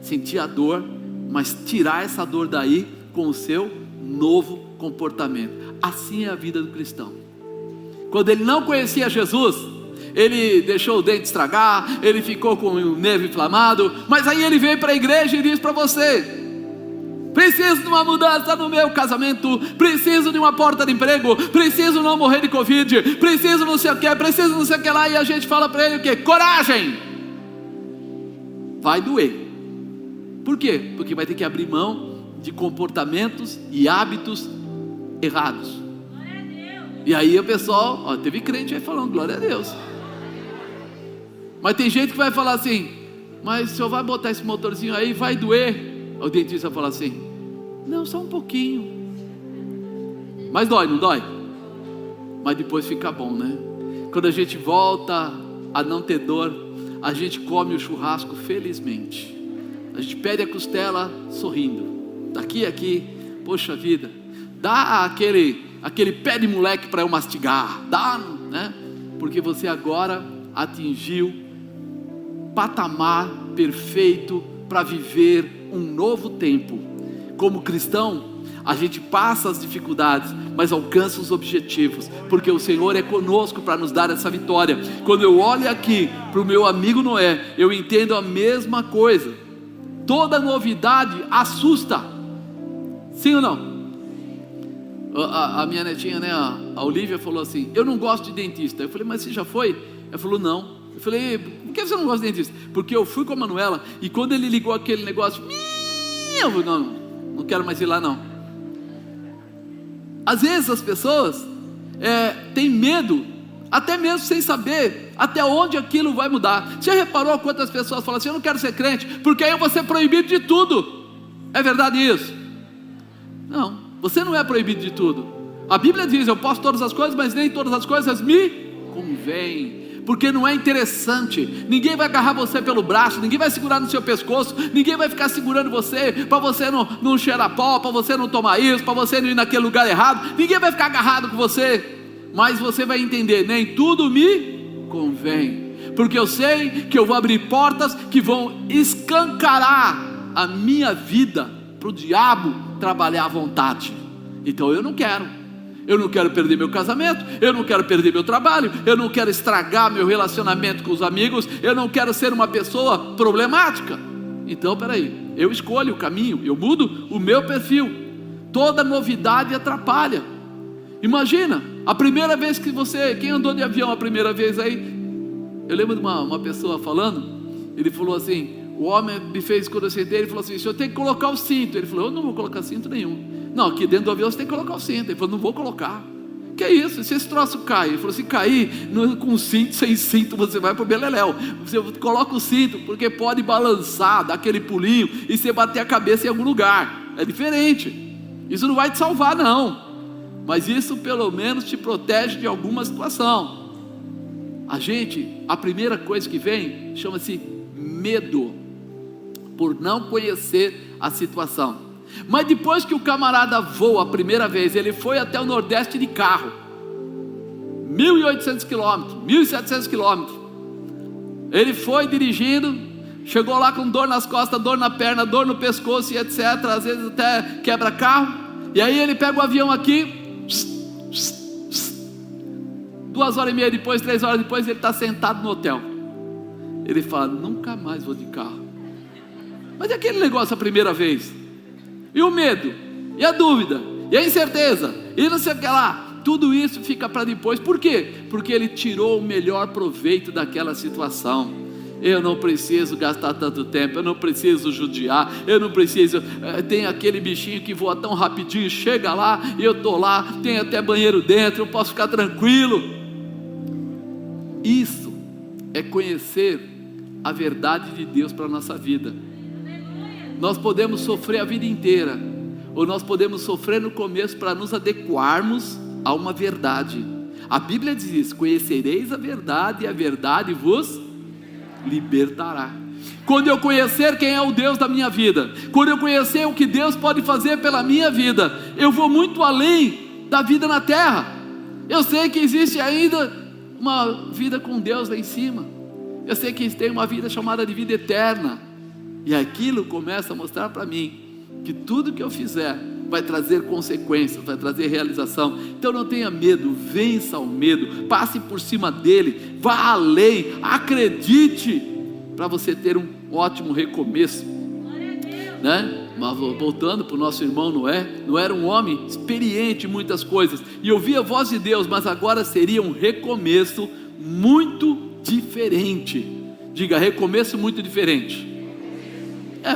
sentir a dor, mas tirar essa dor daí com o seu novo comportamento. Assim é a vida do cristão. Quando ele não conhecia Jesus, ele deixou o dente estragar, ele ficou com o nervo inflamado, mas aí ele veio para a igreja e disse para você: preciso de uma mudança no meu casamento, preciso de uma porta de emprego, preciso não morrer de Covid, preciso não sei o que, preciso não sei o que lá. E a gente fala para ele o quê? Coragem. Vai doer. Por quê? Porque vai ter que abrir mão de comportamentos e hábitos errados. E aí o pessoal, teve crente aí falando glória a Deus. Mas tem gente que vai falar assim: mas o senhor vai botar esse motorzinho aí, vai doer. O dentista fala assim: não, só um pouquinho. Mas dói, não dói? Mas depois fica bom, né? Quando a gente volta a não ter dor, a gente come o churrasco felizmente. A gente pede a costela sorrindo. Daqui a aqui, poxa vida, dá aquele pé de moleque para eu mastigar. Dá, né? Porque você agora atingiu patamar perfeito para viver um novo tempo. Como cristão, a gente passa as dificuldades, mas alcança os objetivos, porque o Senhor é conosco para nos dar essa vitória. Quando eu olho aqui para o meu amigo Noé, eu entendo a mesma coisa. Toda novidade assusta. Sim ou não? A minha netinha, né, a Olivia, falou assim: eu não gosto de dentista. Eu falei: mas você já foi? Ela falou: não. Eu falei: por que você não gosta de dentista? Porque eu fui com a Manuela e quando ele ligou aquele negócio, eu falei: não quero mais ir lá não. Às vezes as pessoas têm medo, até mesmo sem saber até onde aquilo vai mudar. Você reparou quantas pessoas falam assim: eu não quero ser crente, porque aí eu vou ser proibido de tudo? É verdade isso? Não. Você não é proibido de tudo. A Bíblia diz: eu posso todas as coisas, mas nem todas as coisas me convêm, porque não é interessante. Ninguém vai agarrar você pelo braço, ninguém vai segurar no seu pescoço, ninguém vai ficar segurando você, para você não cheirar pó, para você não tomar isso, para você não ir naquele lugar errado. Ninguém vai ficar agarrado com você, mas você vai entender: nem tudo me convém, porque eu sei que eu vou abrir portas que vão escancarar a minha vida para o diabo trabalhar à vontade. Então eu não quero perder meu casamento, eu não quero perder meu trabalho, eu não quero estragar meu relacionamento com os amigos, eu não quero ser uma pessoa problemática. Então peraí, eu escolho o caminho, eu mudo o meu perfil. Toda novidade atrapalha. Imagina, a primeira vez que quem andou de avião a primeira vez aí? Eu lembro de uma pessoa falando, ele falou assim: o homem me fez, quando eu sentei, ele falou assim: o senhor tem que colocar o cinto. Ele falou: eu não vou colocar cinto nenhum. Não, aqui dentro do avião você tem que colocar o cinto. Ele falou: não vou colocar. Que é isso? Se esse troço cai, ele falou: se cair com cinto, sem cinto, você vai pro beleléu. Você coloca o cinto, porque pode balançar, dar aquele pulinho e você bater a cabeça em algum lugar. É diferente. Isso não vai te salvar não, mas isso pelo menos te protege de alguma situação. A primeira coisa que vem chama-se medo, por não conhecer a situação. Mas depois que o camarada voa a primeira vez, ele foi até o Nordeste de carro, 1.800 quilômetros, 1.700 quilômetros, ele foi dirigindo, chegou lá com dor nas costas, dor na perna, dor no pescoço e etc, às vezes até quebra carro, e aí ele pega o avião aqui, 2h30 depois, 3 horas depois, ele está sentado no hotel. Ele fala: nunca mais vou de carro. Mas é aquele negócio a primeira vez, e o medo, e a dúvida, e a incerteza, e não sei o que lá, tudo isso fica para depois. Por quê? Porque ele tirou o melhor proveito daquela situação. Eu não preciso gastar tanto tempo, eu não preciso judiar, eu não preciso, tem aquele bichinho que voa tão rapidinho, chega lá, e eu estou lá, tem até banheiro dentro, eu posso ficar tranquilo. Isso é conhecer a verdade de Deus para a nossa vida. Nós podemos sofrer a vida inteira, ou nós podemos sofrer no começo para nos adequarmos a uma verdade. A Bíblia diz: conhecereis a verdade e a verdade vos libertará. Quando eu conhecer quem é o Deus da minha vida, quando eu conhecer o que Deus pode fazer pela minha vida, eu vou muito além da vida na terra. Eu sei que existe ainda uma vida com Deus lá em cima, eu sei que tem uma vida chamada de vida eterna, e aquilo começa a mostrar para mim que tudo que eu fizer vai trazer consequências, vai trazer realização. Então não tenha medo, vença o medo, passe por cima dele, vá além, acredite, para você ter um ótimo recomeço, né? Mas voltando para o nosso irmão Noé, Noé era um homem experiente em muitas coisas, e ouvia a voz de Deus, mas agora seria um recomeço muito diferente. Diga: recomeço muito diferente.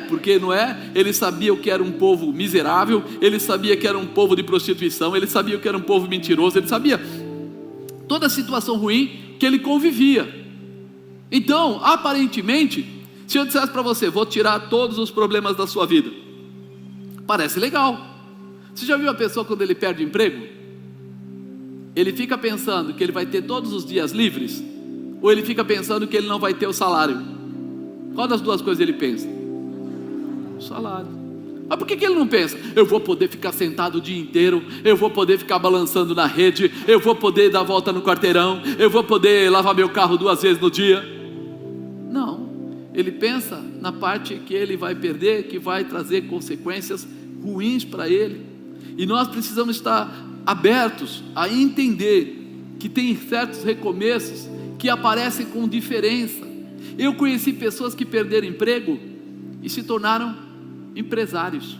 Porque Noé, ele sabia o que era um povo miserável, ele sabia que era um povo de prostituição, ele sabia o que era um povo mentiroso, ele sabia toda a situação ruim que ele convivia. Então, aparentemente, se eu dissesse para você: vou tirar todos os problemas da sua vida, parece legal. Você já viu a pessoa quando ele perde o emprego? Ele fica pensando que ele vai ter todos os dias livres, ou ele fica pensando que ele não vai ter o salário? Qual das duas coisas ele pensa? O salário. Mas por que ele não pensa: eu vou poder ficar sentado o dia inteiro, eu vou poder ficar balançando na rede, eu vou poder dar volta no quarteirão, eu vou poder lavar meu carro 2 vezes no dia? Não, ele pensa na parte que ele vai perder, que vai trazer consequências ruins para ele. E nós precisamos estar abertos a entender que tem certos recomeços que aparecem com diferença. Eu conheci pessoas que perderam emprego e se tornaram empresários.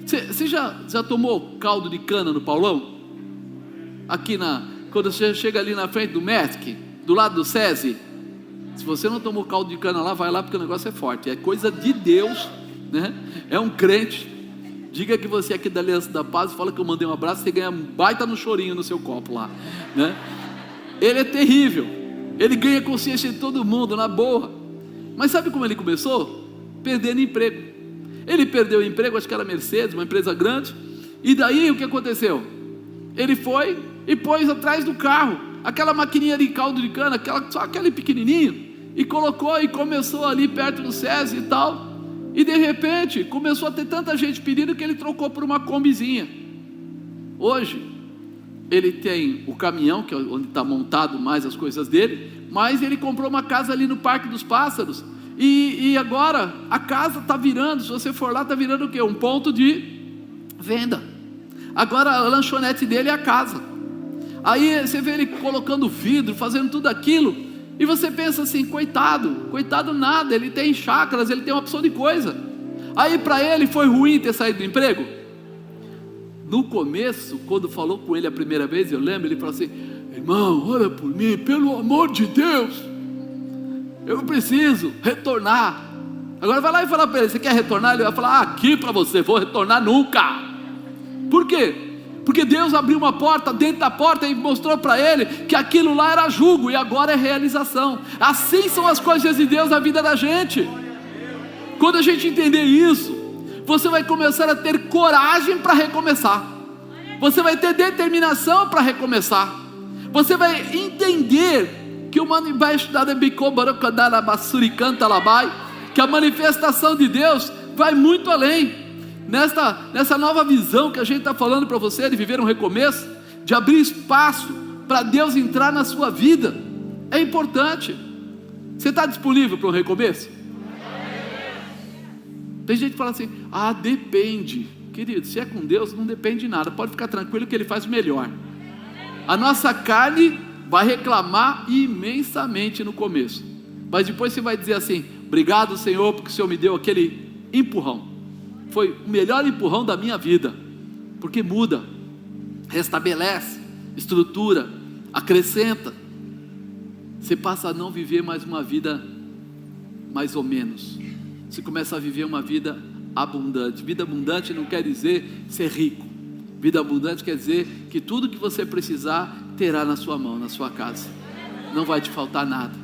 Você já tomou caldo de cana no Paulão? Quando você chega ali na frente do MESC, do lado do SESI, se você não tomou caldo de cana lá, vai lá, porque o negócio é forte, é coisa de Deus, né? É um crente. Diga que você é aqui da Aliança da Paz, fala que eu mandei um abraço, você ganha um baita no chorinho no seu copo lá, né? Ele é terrível, ele ganha consciência de todo mundo, na boa. Mas sabe como ele começou? Perdendo emprego. Ele perdeu o emprego, acho que era Mercedes, uma empresa grande, e daí o que aconteceu? Ele foi e pôs atrás do carro aquela maquininha de caldo de cana, só aquele pequenininho, e colocou e começou ali perto do SESI e tal, e de repente começou a ter tanta gente pedindo que ele trocou por uma combizinha. Hoje ele tem o caminhão, que é onde está montado mais as coisas dele, mas ele comprou uma casa ali no Parque dos Pássaros, e agora a casa está virando, se você for lá, está virando o quê? Um ponto de venda. Agora a lanchonete dele é a casa. Aí você vê ele colocando vidro, fazendo tudo aquilo, e você pensa assim, coitado nada, ele tem chácaras, ele tem uma opção de coisa. Aí para ele foi ruim ter saído do emprego? No começo, quando falou com ele a primeira vez, eu lembro, ele falou assim: irmão, ora por mim, pelo amor de Deus, eu preciso retornar. Agora vai lá e fala para ele: você quer retornar? Ele vai falar: aqui para você, vou retornar nunca. Por quê? Porque Deus abriu uma porta dentro da porta e mostrou para ele que aquilo lá era jugo e agora é realização. Assim são as coisas de Deus na vida da gente. Quando a gente entender isso, você vai começar a ter coragem para recomeçar, você vai ter determinação para recomeçar, você vai entender que o que a manifestação de Deus vai muito além. Nessa nova visão que a gente está falando para você, de viver um recomeço, de abrir espaço para Deus entrar na sua vida, é importante. Você está disponível para um recomeço? Tem gente que fala assim: depende. Querido, se é com Deus não depende de nada, pode ficar tranquilo que Ele faz o melhor. A nossa carne vai reclamar imensamente no começo, mas depois você vai dizer assim: obrigado, Senhor, porque o Senhor me deu aquele empurrão. Foi o melhor empurrão da minha vida, porque muda, restabelece, estrutura, acrescenta. Você passa a não viver mais uma vida mais ou menos, você começa a viver uma vida abundante. Vida abundante não quer dizer ser rico, vida abundante quer dizer que tudo que você precisar terá na sua mão, na sua casa, não vai te faltar nada.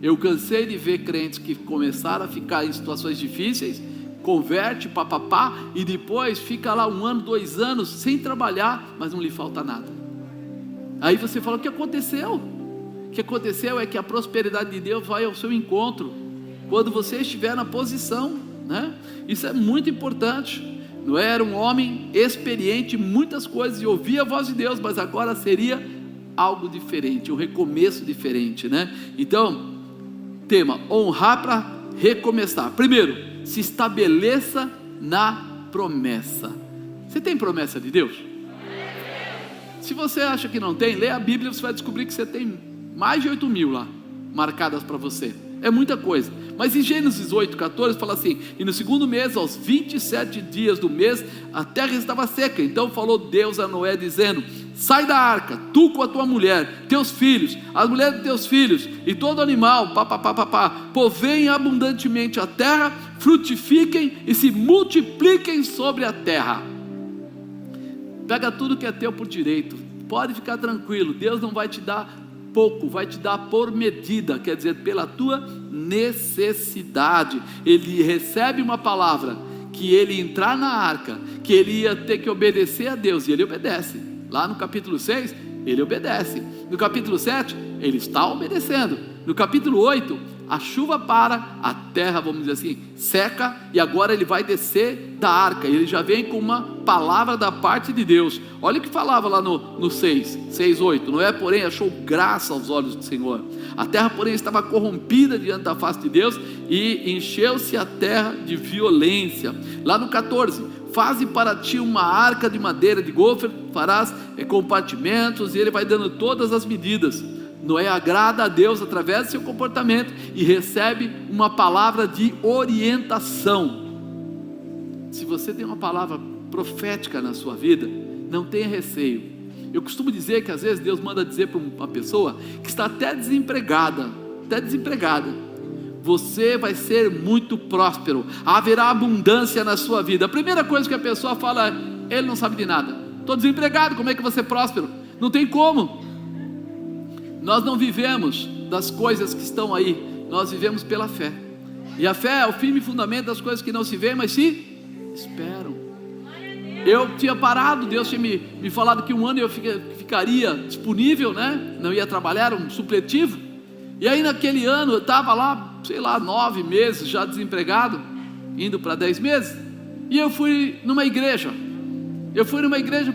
Eu cansei de ver crentes que começaram a ficar em situações difíceis, converte, papapá, e depois fica lá 1 ano, 2 anos sem trabalhar, mas não lhe falta nada. Aí você fala: o que aconteceu? O que aconteceu é que a prosperidade de Deus vai ao seu encontro quando você estiver na posição, né? Isso é muito importante. Não era um homem experiente em muitas coisas e ouvia a voz de Deus, mas agora seria algo diferente, um recomeço diferente, né? Então, tema: honrar para recomeçar. Primeiro, se estabeleça na promessa. Você tem promessa de Deus? Se você acha que não tem, lê a Bíblia, você vai descobrir que você tem mais de 8.000 lá, marcadas para você. É muita coisa. Mas em Gênesis 8:14 fala assim: e no segundo mês, aos 27 dias do mês, a terra estava seca. Então falou Deus a Noé dizendo: sai da arca, tu com a tua mulher, teus filhos, as mulheres de teus filhos, e todo animal, povoem abundantemente a terra, frutifiquem e se multipliquem sobre a terra. Pega tudo que é teu por direito, pode ficar tranquilo, Deus não vai te dar pouco, vai te dar por medida, quer dizer, pela tua necessidade. Ele recebe uma palavra, que ele entrar na arca, que ele ia ter que obedecer a Deus, e ele obedece. Lá no capítulo 6, ele obedece. No capítulo 7, ele está obedecendo. No capítulo 8, a chuva para, a terra, vamos dizer assim, seca, e agora ele vai descer da arca, ele já vem com uma palavra da parte de Deus. Olha o que falava lá no 6:8, Noé porém achou graça aos olhos do Senhor, a terra porém estava corrompida diante da face de Deus, e encheu-se a terra de violência. Lá no 14, faze para ti uma arca de madeira de gofer, farás compartimentos, e ele vai dando todas as medidas. Noé agrada a Deus através do seu comportamento e recebe uma palavra de orientação. Se você tem uma palavra profética na sua vida, não tenha receio. Eu costumo dizer que às vezes Deus manda dizer para uma pessoa que está até desempregada, você vai ser muito próspero, haverá abundância na sua vida. A primeira coisa que a pessoa fala é: ele não sabe de nada, estou desempregado, como é que eu vou ser próspero? Não tem como. Nós não vivemos das coisas que estão aí, nós vivemos pela fé, e a fé é o firme fundamento das coisas que não se veem, mas se esperam. Eu tinha parado, Deus tinha me falado que um ano eu ficaria disponível, né? Não ia trabalhar, era um supletivo. E aí naquele ano eu estava lá, 9 meses já desempregado, indo para 10 meses. E eu fui numa igreja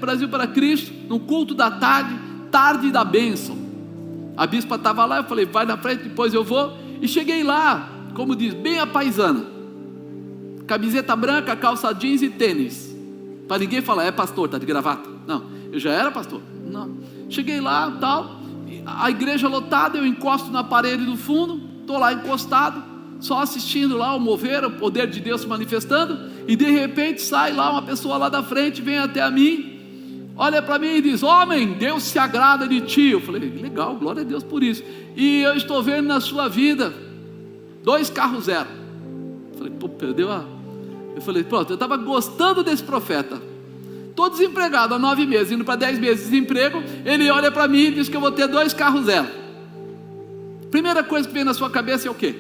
Brasil para Cristo, no culto da tarde da bênção. A bispa estava lá, eu falei: vai na frente, depois eu vou. E cheguei lá, como diz, bem a paisana, camiseta branca, calça jeans e tênis, para ninguém falar: é pastor, está de gravata. Não, eu já era pastor. Não. Cheguei lá, tal, a igreja lotada, eu encosto na parede do fundo, estou lá encostado, só assistindo lá o mover, o poder de Deus se manifestando. E de repente sai lá uma pessoa lá da frente, vem até a mim, olha para mim e diz: homem, Deus se agrada de ti. Eu falei: legal, glória a Deus por isso. E eu estou vendo na sua vida 2 carros zero. Eu falei: pô, perdeu a... Eu falei: pronto, eu estava gostando desse profeta, estou desempregado há 9 meses, indo para 10 meses de desemprego. Ele olha para mim e diz que eu vou ter 2 carros zero. Primeira coisa que vem na sua cabeça é o quê?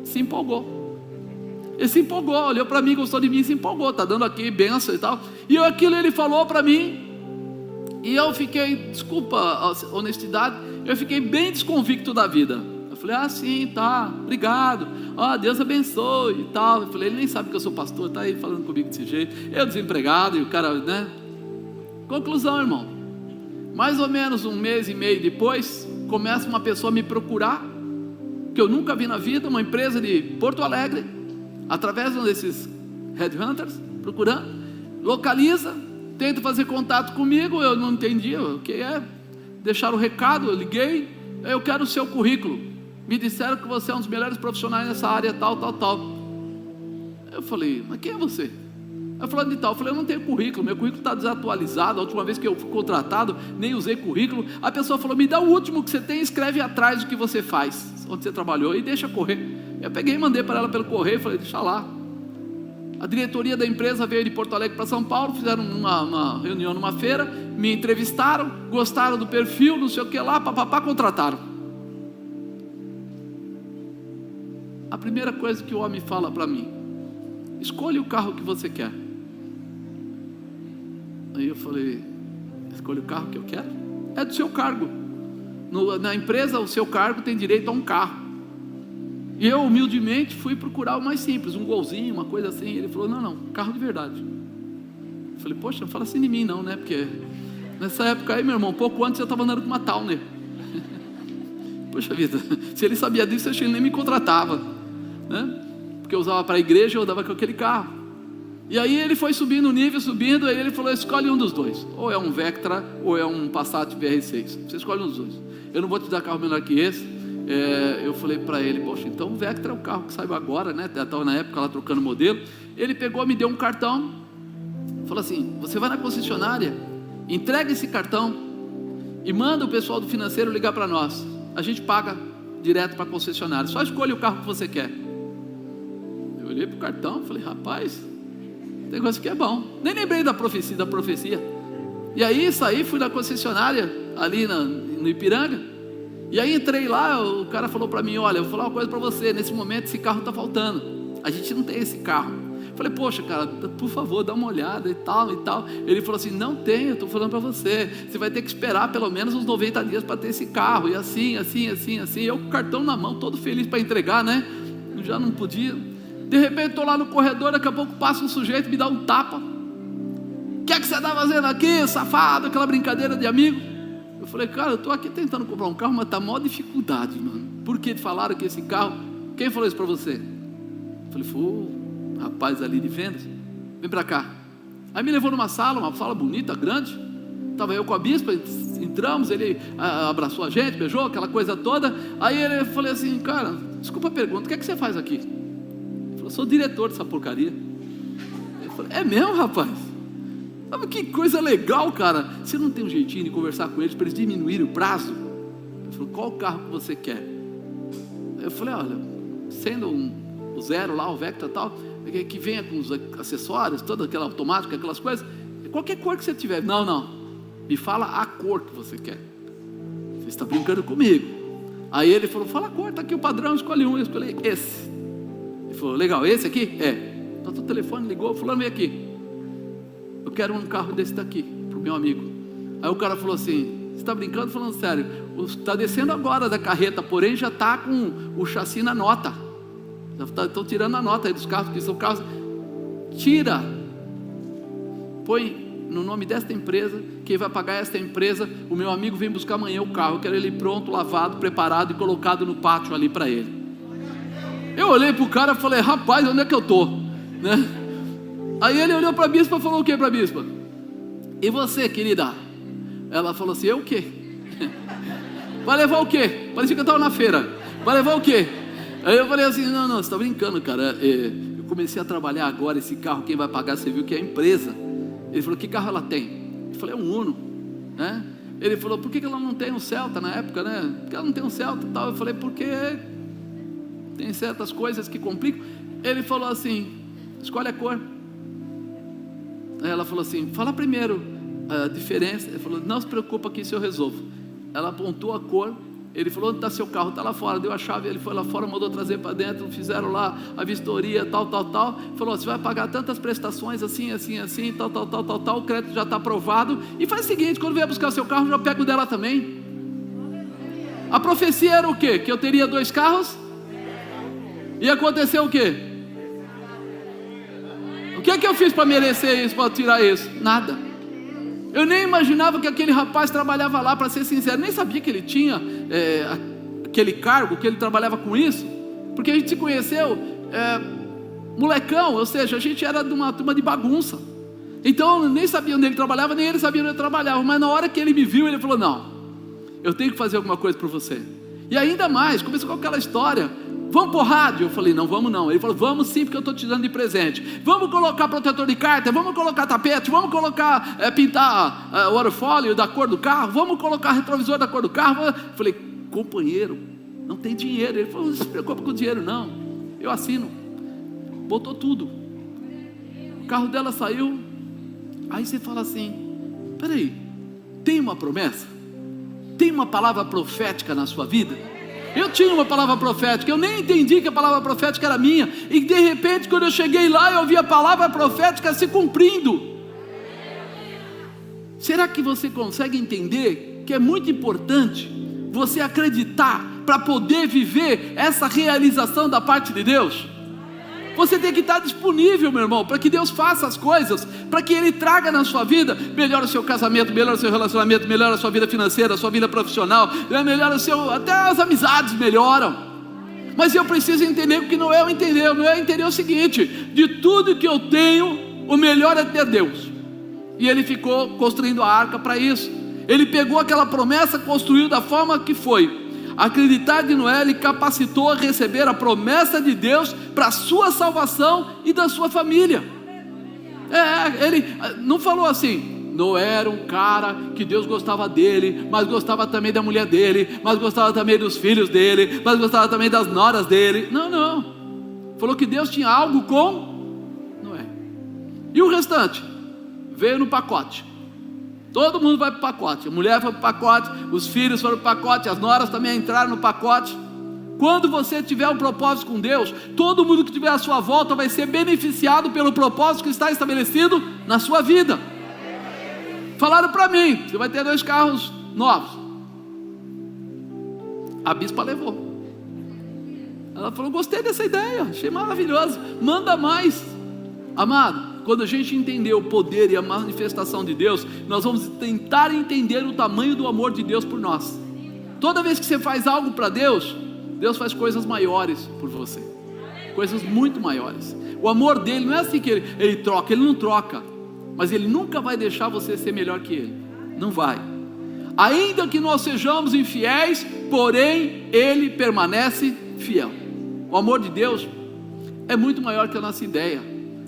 Se empolgou. Ele se empolgou, olhou para mim, gostou de mim, se empolgou, está dando aqui bênção e tal. E aquilo ele falou para mim, e eu fiquei, desculpa a honestidade, eu fiquei bem desconvicto da vida. Eu falei: ah, sim, tá, obrigado, Deus abençoe e tal. Eu falei: ele nem sabe que eu sou pastor, está aí falando comigo desse jeito, eu desempregado, e o cara, né? Conclusão, irmão, mais ou menos 1 mês e meio depois, começa uma pessoa a me procurar, que eu nunca vi na vida, uma empresa de Porto Alegre, através de um desses headhunters, procurando, localiza, tenta fazer contato comigo. Eu não entendia o que é, deixaram o recado, eu liguei: eu quero o seu currículo, me disseram que você é um dos melhores profissionais nessa área, tal. Eu falei: mas quem é você? Eu falei: de tal. Eu falei: eu não tenho currículo, meu currículo está desatualizado, a última vez que eu fui contratado, nem usei currículo. A pessoa falou: me dá o último que você tem, escreve atrás do que você faz, onde você trabalhou, e deixa correr. Eu peguei e mandei para ela pelo correio, falei: deixa lá. A diretoria da empresa veio de Porto Alegre para São Paulo, fizeram uma reunião numa feira, me entrevistaram, gostaram do perfil, não sei o que lá, papapá, contrataram. A primeira coisa que o homem fala para mim: escolha o carro que você quer. Aí eu falei: escolha o carro que eu quero? É do seu cargo, na empresa o seu cargo tem direito a um carro. E eu humildemente fui procurar o mais simples, um golzinho, uma coisa assim. Ele falou: não, carro de verdade. Eu falei: poxa, não fala assim de mim não, né? Porque nessa época aí, meu irmão, pouco antes eu estava andando com uma Towner. Poxa vida, se ele sabia disso, acho que ele nem me contratava, né? Porque eu usava para a igreja, eu andava com aquele carro. E aí ele foi subindo o nível, aí ele falou: escolhe um dos dois, ou é um Vectra ou é um Passat VR6, você escolhe um dos dois, eu não vou te dar carro menor que esse. Eu falei para ele: poxa, então o Vectra é o carro que saiu agora, né? Estava na época lá trocando modelo. Ele pegou, me deu um cartão, falou assim: você vai na concessionária, entrega esse cartão e manda o pessoal do financeiro ligar para nós, a gente paga direto para a concessionária, só escolhe o carro que você quer. Eu olhei para o cartão e falei: rapaz, esse negócio aqui é bom. Nem lembrei da profecia. E aí saí, fui na concessionária ali no Ipiranga. E aí entrei lá, o cara falou para mim: olha, eu vou falar uma coisa para você, nesse momento esse carro está faltando, a gente não tem esse carro. Eu falei: poxa, cara, por favor, dá uma olhada e tal. Ele falou assim: não tem, eu estou falando para você vai ter que esperar pelo menos uns 90 dias para ter esse carro, e assim. Eu com o cartão na mão, todo feliz para entregar, né? Eu já não podia. De repente estou lá no corredor, daqui a pouco passa um sujeito, me dá um tapa: o que é que você está fazendo aqui, safado? Aquela brincadeira de amigo. Eu falei: cara, eu estou aqui tentando comprar um carro, mas está maior dificuldade, mano. Por que falaram que esse carro... Quem falou isso para você? Eu falei: foi o rapaz ali de vendas. Vem para cá. Aí me levou numa sala bonita, grande. Estava eu com a bispa, entramos, ele abraçou a gente, beijou, aquela coisa toda. Aí eu falei assim, cara, desculpa a pergunta, o que é que você faz aqui? Ele falou, sou diretor dessa porcaria. Eu falei, é mesmo, rapaz? Sabe que coisa legal, cara. Você não tem um jeitinho de conversar com eles para eles diminuírem o prazo? Ele falou, qual carro que você quer? Eu falei, olha, sendo o Zero lá, o Vectra e tal, que venha com os acessórios, toda aquela automática, aquelas coisas, qualquer cor que você tiver. Não, me fala a cor que você quer. Você está brincando comigo. Aí ele falou, fala a cor, está aqui o padrão, escolhe um. Eu escolhi esse. Ele falou, legal, esse aqui? É. Então o telefone ligou, fulano, vem aqui, eu quero um carro desse daqui, para o meu amigo. Aí o cara falou assim, você está brincando, falando sério? Está descendo agora da carreta, porém já está com o chassi na nota, estão tirando a nota aí dos carros, que são carros. Tira, põe no nome desta empresa, quem vai pagar esta empresa, o meu amigo vem buscar amanhã o carro, eu quero ele pronto, lavado, preparado e colocado no pátio ali para ele. Eu olhei para o cara e falei, rapaz, onde é que eu estou? Né? Aí ele olhou para a bispa e falou o que para a bispa? E você, querida? Ela falou assim, eu o quê? Vai levar o quê? Parecia que eu estava na feira. Vai levar o quê? Aí eu falei assim, não, você está brincando, cara. Eu comecei a trabalhar agora, esse carro quem vai pagar, você viu que é a empresa. Ele falou, que carro ela tem? Eu falei, é um Uno, né? Ele falou, por que ela não tem um Celta na época, né? Porque ela não tem um Celta e tal. Eu falei, porque tem certas coisas que complicam. Ele falou assim, escolhe a cor. Aí ela falou assim, fala primeiro a diferença. Ele falou, não se preocupa que isso eu resolvo. Ela apontou a cor. Ele falou, onde está seu carro? Está lá fora. Deu a chave, ele foi lá fora, mandou trazer para dentro. Fizeram lá a vistoria, tal. Falou, você vai pagar tantas prestações, assim, tal. O crédito já está aprovado. E faz o seguinte, quando vier buscar seu carro, já pego dela também. A profecia era o quê? Que eu teria 2 carros? E aconteceu o quê? O que é que eu fiz para merecer isso, para tirar isso? Nada. Eu nem imaginava que aquele rapaz trabalhava lá, para ser sincero, nem sabia que ele tinha aquele cargo, que ele trabalhava com isso, porque a gente se conheceu molecão, ou seja, a gente era de uma turma de bagunça. Então eu nem sabia onde ele trabalhava, nem ele sabia onde eu trabalhava. Mas na hora que ele me viu, ele falou, não, eu tenho que fazer alguma coisa por você. E ainda mais, começou com aquela história, vamos pôr rádio? Eu falei, não, vamos não. Ele falou, vamos sim, porque eu estou te dando de presente. Vamos colocar protetor de cárter, vamos colocar tapete, vamos colocar, pintar o aerofólio da cor do carro, vamos colocar retrovisor da cor do carro. Eu falei, companheiro, não tem dinheiro. Ele falou, não se preocupe com o dinheiro não, eu assino. Botou tudo. O carro dela saiu. Aí você fala assim, peraí, tem uma promessa? Tem uma palavra profética na sua vida? Eu tinha uma palavra profética, eu nem entendi que a palavra profética era minha, e de repente quando eu cheguei lá, eu vi a palavra profética se cumprindo. Será que você consegue entender que é muito importante você acreditar para poder viver essa realização da parte de Deus? Você tem que estar disponível, meu irmão, para que Deus faça as coisas, para que Ele traga na sua vida, melhora o seu casamento, melhora o seu relacionamento, melhora a sua vida financeira, a sua vida profissional, melhora até as amizades melhoram. Mas eu preciso entender o que Noé entendeu. Noé entendeu o seguinte, de tudo que eu tenho, o melhor é ter Deus. E ele ficou construindo a arca para isso. Ele pegou aquela promessa, construiu da forma que foi. Acreditar de Noé lhe capacitou a receber a promessa de Deus para a sua salvação e da sua família. Ele não falou assim, Noé era um cara que Deus gostava dele, mas gostava também da mulher dele, mas gostava também dos filhos dele, mas gostava também das noras dele. Não, falou que Deus tinha algo com Noé. E o restante veio no pacote. Todo mundo vai para o pacote, a mulher foi para o pacote, os filhos foram para o pacote, as noras também entraram no pacote. Quando você tiver um propósito com Deus, todo mundo que estiver à sua volta vai ser beneficiado pelo propósito que está estabelecido na sua vida. Falaram para mim, você vai ter 2 carros novos. A bispa levou. Ela falou, gostei dessa ideia, achei maravilhoso, manda mais. Amado, quando a gente entender o poder e a manifestação de Deus, nós vamos tentar entender o tamanho do amor de Deus por nós. Toda vez que você faz algo para Deus, Deus faz coisas maiores por você, coisas muito maiores. O amor dele não é assim que ele troca, ele não troca, mas ele nunca vai deixar você ser melhor que ele, não vai. Ainda que nós sejamos infiéis, porém Ele permanece fiel. O amor de Deus é muito maior que a nossa ideia.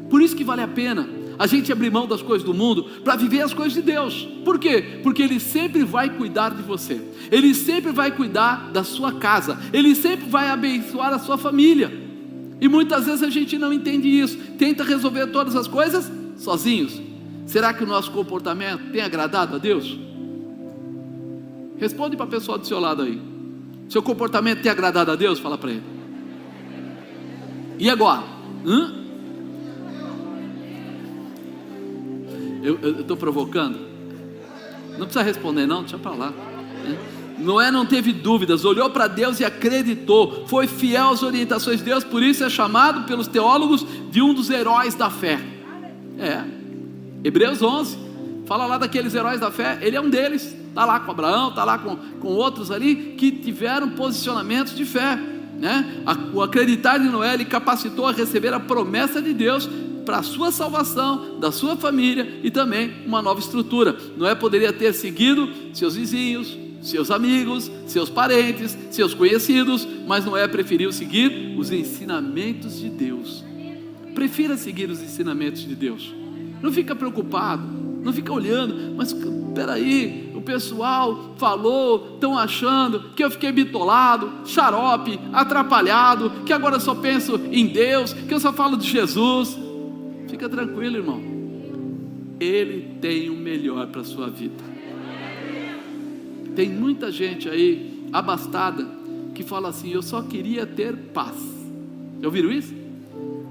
Por isso que vale a pena a gente abrir mão das coisas do mundo para viver as coisas de Deus. Por quê? Porque Ele sempre vai cuidar de você, Ele sempre vai cuidar da sua casa, Ele sempre vai abençoar a sua família. E muitas vezes a gente não entende isso, tenta resolver todas as coisas sozinhos. Será que o nosso comportamento tem agradado a Deus? Responde para a pessoa do seu lado aí. Seu comportamento tem agradado a Deus? Fala para ele. E agora? Eu estou provocando? Não precisa responder não, deixa para lá. Noé não teve dúvidas, olhou para Deus e acreditou, foi fiel às orientações de Deus, por isso é chamado pelos teólogos de um dos heróis da fé. Hebreus 11, fala lá daqueles heróis da fé, ele é um deles, está lá com Abraão, está lá com outros ali, que tiveram posicionamentos de fé, né? O acreditar de Noé, ele capacitou a receber a promessa de Deus, para a sua salvação, da sua família, e também uma nova estrutura. Noé poderia ter seguido seus vizinhos, seus amigos, seus parentes, seus conhecidos, mas Noé preferiu seguir os ensinamentos de Deus. Prefira seguir os ensinamentos de Deus. Não fica preocupado, não fica olhando, mas peraí, o pessoal falou, estão achando que eu fiquei bitolado, xarope, atrapalhado, que agora eu só penso em Deus, que eu só falo de Jesus. Fica tranquilo, irmão, Ele tem o melhor para a sua vida. Tem muita gente aí abastada que fala assim: eu só queria ter paz. Já ouviram isso?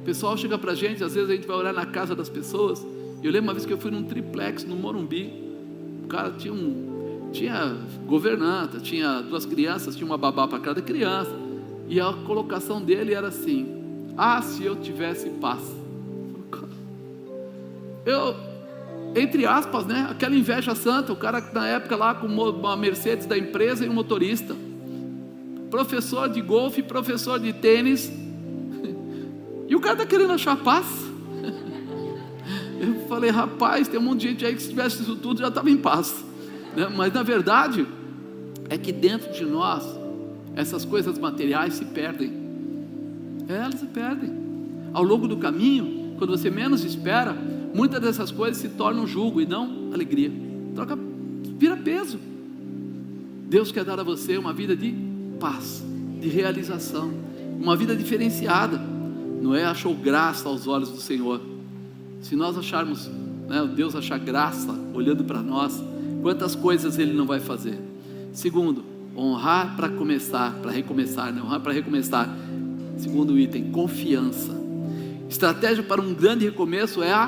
O pessoal chega pra gente, às vezes a gente vai orar na casa das pessoas. Eu lembro uma vez que eu fui num triplex no Morumbi. O cara tinha governanta, tinha 2 crianças, tinha uma babá para cada criança, e a colocação dele era assim: se eu tivesse paz. Entre aspas, né? Aquela inveja santa, o cara na época lá com uma Mercedes da empresa e um motorista, professor de golfe, professor de tênis, e o cara está querendo achar paz. Eu falei: rapaz, tem um monte de gente aí que se tivesse isso tudo já estava em paz, né? Mas na verdade é que dentro de nós essas coisas materiais se perdem. Elas se perdem ao longo do caminho. Quando você menos espera, muitas dessas coisas se tornam jugo e não alegria. Vira peso. Deus quer dar a você uma vida de paz, de realização, uma vida diferenciada. Noé achou graça aos olhos do Senhor. Se nós acharmos, né, Deus achar graça olhando para nós, quantas coisas Ele não vai fazer. Segundo, honrar para começar, para recomeçar, né? Honrar para recomeçar. Segundo item, confiança. Estratégia para um grande recomeço é a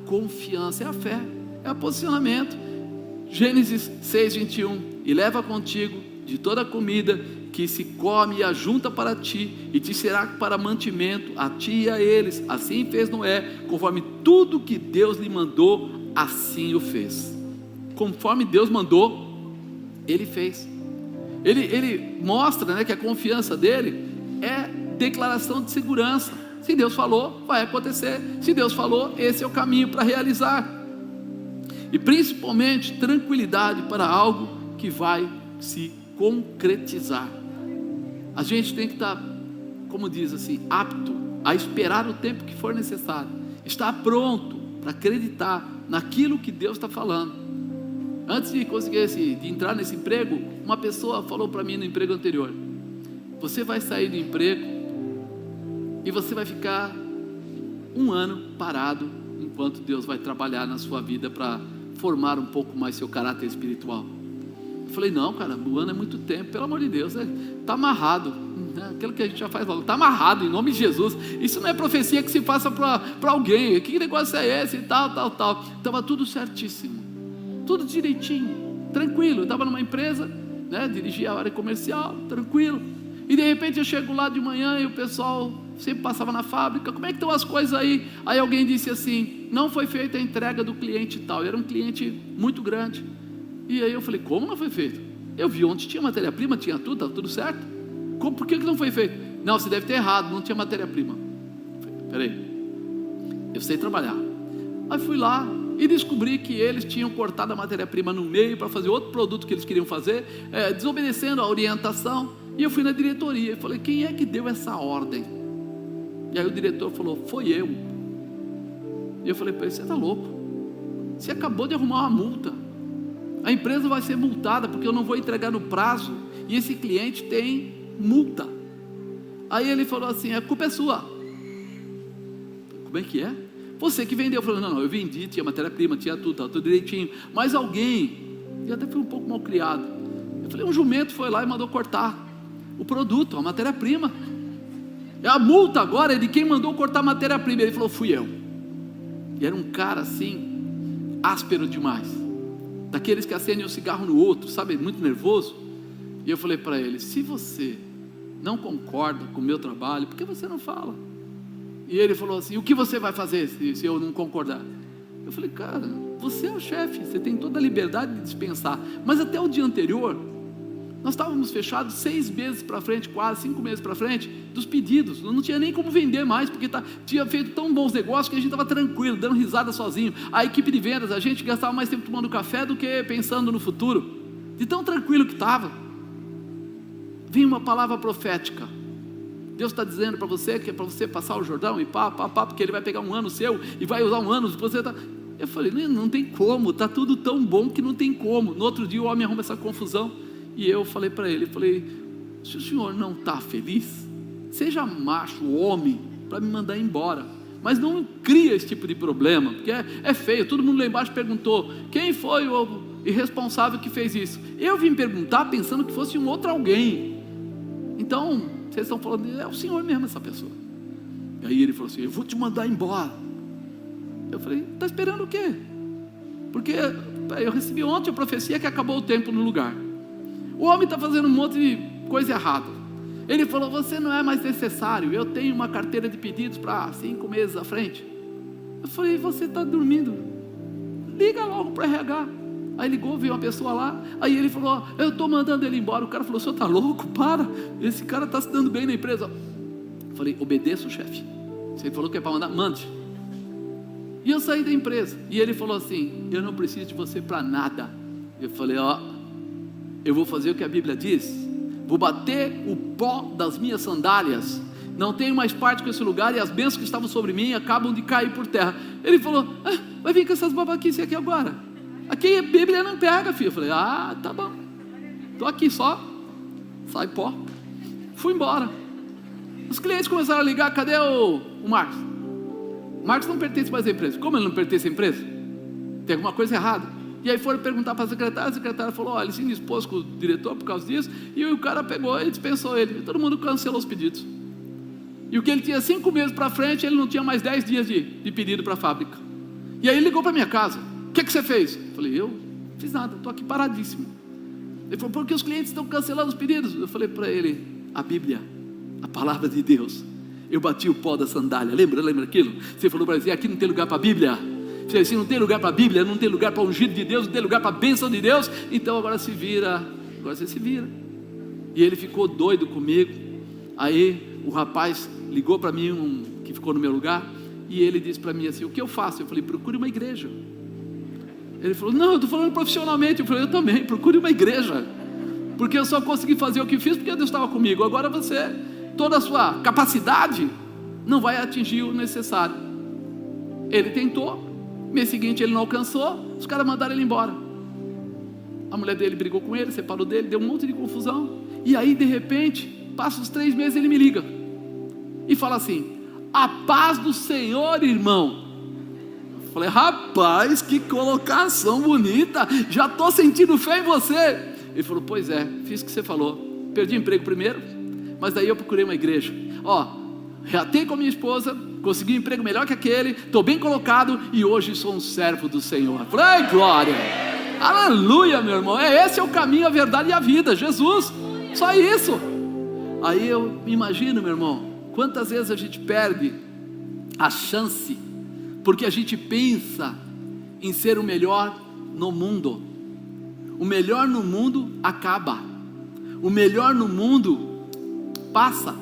confiança, é a fé, é o posicionamento. Gênesis 6:21, e leva contigo de toda a comida que se come e ajunta para ti, e te será para mantimento a ti e a eles. Assim fez Noé, conforme tudo que Deus lhe mandou, assim o fez. Conforme Deus mandou, ele fez. Ele mostra, né, que a confiança dele é declaração de segurança. Se Deus falou, vai acontecer. Se Deus falou, esse é o caminho para realizar. E principalmente tranquilidade para algo que vai se concretizar. A gente tem que estar, como diz assim, apto a esperar o tempo que for necessário. Estar pronto para acreditar naquilo que Deus está falando. Antes de conseguir de entrar nesse emprego, uma pessoa falou para mim no emprego anterior: você vai sair do emprego e você vai ficar 1 ano parado, enquanto Deus vai trabalhar na sua vida para formar um pouco mais seu caráter espiritual. Eu falei: não, cara, 1 ano é muito tempo, pelo amor de Deus, está amarrado, né? Aquilo que a gente já faz logo, está amarrado em nome de Jesus. Isso não é profecia que se faça para alguém. Que negócio é esse? E tal. Estava tudo certíssimo, tudo direitinho, tranquilo. Eu estava numa empresa, né, dirigia a área comercial, tranquilo. E de repente eu chego lá de manhã e o pessoal sempre passava na fábrica: como é que estão as coisas aí? Aí alguém disse assim: não foi feita a entrega do cliente tal. Era um cliente muito grande. E aí eu falei: como não foi feito? Eu vi onde tinha matéria-prima, tinha tudo, estava tudo certo. Por que não foi feito? Não, você deve ter errado, não tinha matéria-prima. Peraí, eu sei trabalhar. Aí fui lá, e descobri que eles tinham cortado a matéria-prima no meio para fazer outro produto que eles queriam fazer, desobedecendo a orientação. E eu fui na diretoria e falei: quem é que deu essa ordem? E aí o diretor falou: foi eu. E eu falei para ele: você está louco? Você acabou de arrumar uma multa, a empresa vai ser multada porque eu não vou entregar no prazo, e esse cliente tem multa. Aí ele falou assim: a culpa é sua. Como é que é? Você que vendeu. Eu falei: não, eu vendi, tinha matéria-prima, tinha tudo, estava tudo direitinho, mas alguém, e até fui um pouco mal criado, eu falei: um jumento foi lá e mandou cortar o produto, a matéria-prima. A multa agora é de quem mandou cortar a matéria-prima. Ele falou: fui eu. E era um cara assim, áspero demais, daqueles que acendem um cigarro no outro, sabe, muito nervoso. E eu falei para ele: se você não concorda com o meu trabalho, por que você não fala? E ele falou assim: o que você vai fazer se eu não concordar? Eu falei: cara, você é o chefe, você tem toda a liberdade de dispensar. Mas até o dia anterior, nós estávamos fechados 6 meses para frente, quase 5 meses para frente, dos pedidos. Não tinha nem como vender mais, porque tinha feito tão bons negócios que a gente estava tranquilo, dando risada sozinho. A equipe de vendas, a gente gastava mais tempo tomando café do que pensando no futuro, de tão tranquilo que estava. Vinha uma palavra profética: Deus está dizendo para você que é para você passar o Jordão, e porque Ele vai pegar um ano seu, e vai usar um ano, você tá... Eu falei: não tem como, está tudo tão bom que não tem como. No outro dia o homem arruma essa confusão, e eu falei para ele, se o senhor não está feliz, seja macho, homem, para me mandar embora, mas não cria esse tipo de problema, porque é feio. Todo mundo lá embaixo perguntou: quem foi o irresponsável que fez isso? Eu vim perguntar pensando que fosse um outro alguém. Então, vocês estão falando, é o senhor mesmo essa pessoa. E aí ele falou assim: eu vou te mandar embora. Eu falei: está esperando o quê? Porque eu recebi ontem a profecia que acabou o tempo no lugar. O homem está fazendo um monte de coisa errada. Ele falou: você não é mais necessário, eu tenho uma carteira de pedidos para 5 meses à frente. Eu falei: você está dormindo? Liga logo para o RH. Aí ligou, veio uma pessoa lá, aí ele falou: eu estou mandando ele embora. O cara falou: o senhor está louco? Para, esse cara está se dando bem na empresa. Eu falei: obedeça o chefe, se ele falou que é para mandar, mande. E eu saí da empresa, e ele falou assim: eu não preciso de você para nada. Eu falei: eu vou fazer o que a Bíblia diz, vou bater o pó das minhas sandálias, não tenho mais parte com esse lugar, e as bênçãos que estavam sobre mim acabam de cair por terra. Ele falou: vai vir com essas babaquices aqui agora, aqui a Bíblia não pega, filho. Eu falei: tá bom, estou aqui só, sai pó. Fui embora. Os clientes começaram a ligar: cadê o Marcos? O Marcos não pertence mais à empresa. Como ele não pertence à empresa? Tem alguma coisa errada. E aí foram perguntar para a secretária falou: olha, ele se indispôs com o diretor por causa disso, e o cara pegou e dispensou ele, e todo mundo cancelou os pedidos. E o que ele tinha 5 meses para frente, ele não tinha mais 10 dias de pedido para a fábrica. E aí ele ligou para minha casa: o que você fez? Eu falei: eu não fiz nada, estou aqui paradíssimo. Ele falou: porque os clientes estão cancelando os pedidos. Eu falei para ele: a Bíblia, a palavra de Deus, eu bati o pó da sandália. Lembra aquilo? Você falou para ele: aqui não tem lugar para a Bíblia. Se não tem lugar para a Bíblia, não tem lugar para o ungido de Deus, não tem lugar para a bênção de Deus, então agora se vira, agora você se vira. E ele ficou doido comigo. Aí o rapaz ligou para mim, que ficou no meu lugar, e ele disse para mim assim: o que eu faço? Eu falei: procure uma igreja. Ele falou: não, eu estou falando profissionalmente. Eu falei: eu também, procure uma igreja, porque eu só consegui fazer o que fiz porque Deus estava comigo. Agora você, toda a sua capacidade não vai atingir o necessário. Ele tentou, mês seguinte ele não alcançou, os caras mandaram ele embora. A mulher dele brigou com ele, separou dele, deu um monte de confusão. E aí de repente, passa os 3 meses, ele me liga e fala assim: a paz do Senhor, irmão. Eu falei: rapaz, que colocação bonita, já estou sentindo fé em você. Ele falou: pois é, fiz o que você falou, perdi o emprego primeiro, mas daí eu procurei uma igreja. Reatei com a minha esposa, consegui um emprego melhor que aquele, estou bem colocado, e hoje sou um servo do Senhor. Falei: glória, aleluia, meu irmão. Esse é o caminho, a verdade e a vida, Jesus, só isso. Aí eu imagino, meu irmão, quantas vezes a gente perde a chance, porque a gente pensa em ser o melhor no mundo. O melhor no mundo acaba, o melhor no mundo passa.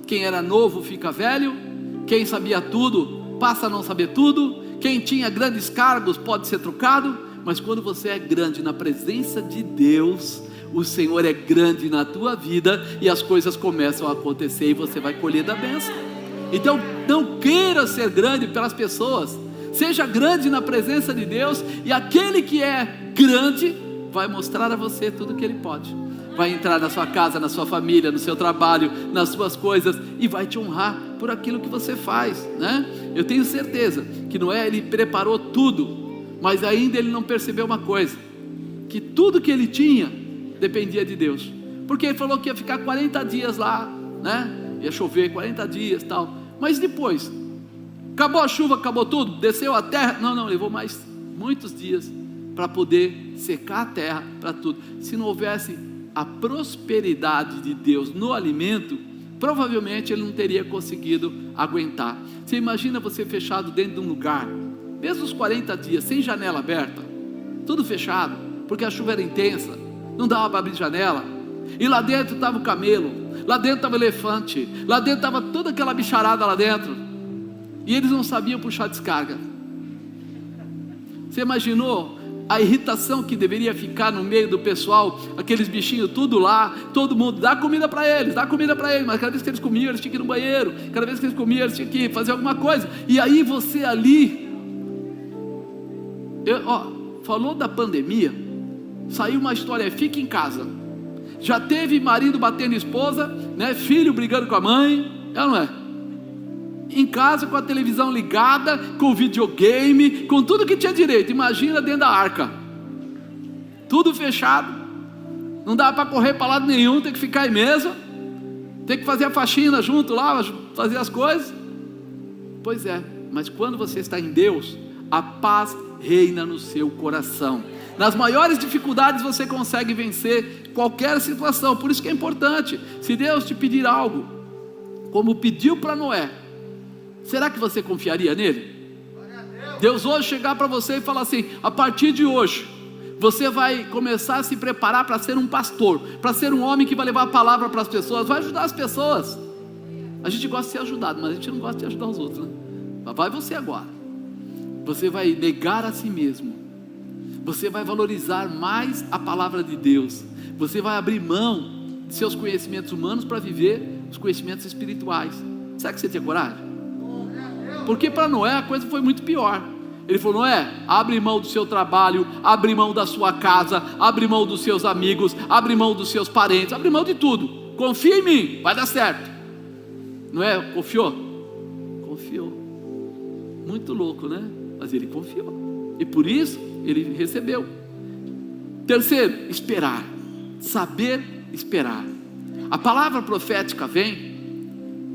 Quem era novo fica velho, quem sabia tudo passa a não saber tudo, Quem tinha grandes cargos pode ser trocado, mas quando você é grande na presença de Deus, o Senhor é grande na tua vida, e as coisas começam a acontecer, e você vai colher da bênção. Então não queira ser grande pelas pessoas, seja grande na presença de Deus, e aquele que é grande vai mostrar a você tudo que Ele pode. Vai entrar na sua casa, na sua família, no seu trabalho, nas suas coisas, e vai te honrar por aquilo que você faz, né? Eu tenho certeza que Noé, ele preparou tudo, mas ainda ele não percebeu uma coisa, que tudo que ele tinha dependia de Deus, porque ele falou que ia ficar 40 dias lá, né? Ia chover 40 dias e tal, mas depois, acabou a chuva, acabou tudo, desceu a terra, não, levou mais muitos dias para poder secar a terra, para tudo. Se não houvesse a prosperidade de Deus no alimento, provavelmente ele não teria conseguido aguentar. Você imagina você fechado dentro de um lugar, mesmo os 40 dias, sem janela aberta, tudo fechado, porque a chuva era intensa, não dava para abrir janela, e lá dentro estava o camelo, lá dentro estava o elefante, lá dentro estava toda aquela bicharada lá dentro, e eles não sabiam puxar descarga. Você imaginou a irritação que deveria ficar no meio do pessoal, aqueles bichinhos tudo lá, todo mundo, dá comida para eles, mas cada vez que eles comiam, eles tinham que ir no banheiro, cada vez que eles comiam, eles tinham que fazer alguma coisa, e aí você ali, falou da pandemia, saiu uma história, fica em casa, já teve marido batendo esposa, né, filho brigando com a mãe, não é? Em casa com a televisão ligada, com videogame, com tudo que tinha direito. Imagina dentro da arca, tudo fechado, não dá para correr para lado nenhum, tem que ficar aí mesmo, tem que fazer a faxina junto lá, fazer as coisas. Pois é, mas quando você está em Deus, a paz reina no seu coração. Nas maiores dificuldades você consegue vencer qualquer situação. Por isso que é importante, se Deus te pedir algo, como pediu para Noé, será que você confiaria nele? Deus hoje chegar para você e falar assim: a partir de hoje você vai começar a se preparar para ser um pastor, para ser um homem que vai levar a palavra para as pessoas, vai ajudar as pessoas. A gente gosta de ser ajudado, mas a gente não gosta de ajudar os outros, né? Vai você agora, você vai negar a si mesmo, você vai valorizar mais a palavra de Deus, você vai abrir mão de seus conhecimentos humanos para viver os conhecimentos espirituais. Será que você tinha coragem? Porque para Noé a coisa foi muito pior. Ele falou: Noé, abre mão do seu trabalho, abre mão da sua casa, abre mão dos seus amigos, abre mão dos seus parentes, abre mão de tudo, confia em mim, vai dar certo. Noé confiou? Confiou. Muito louco, né? Mas ele confiou, e por isso ele recebeu. Terceiro, esperar. Saber esperar. A palavra profética vem,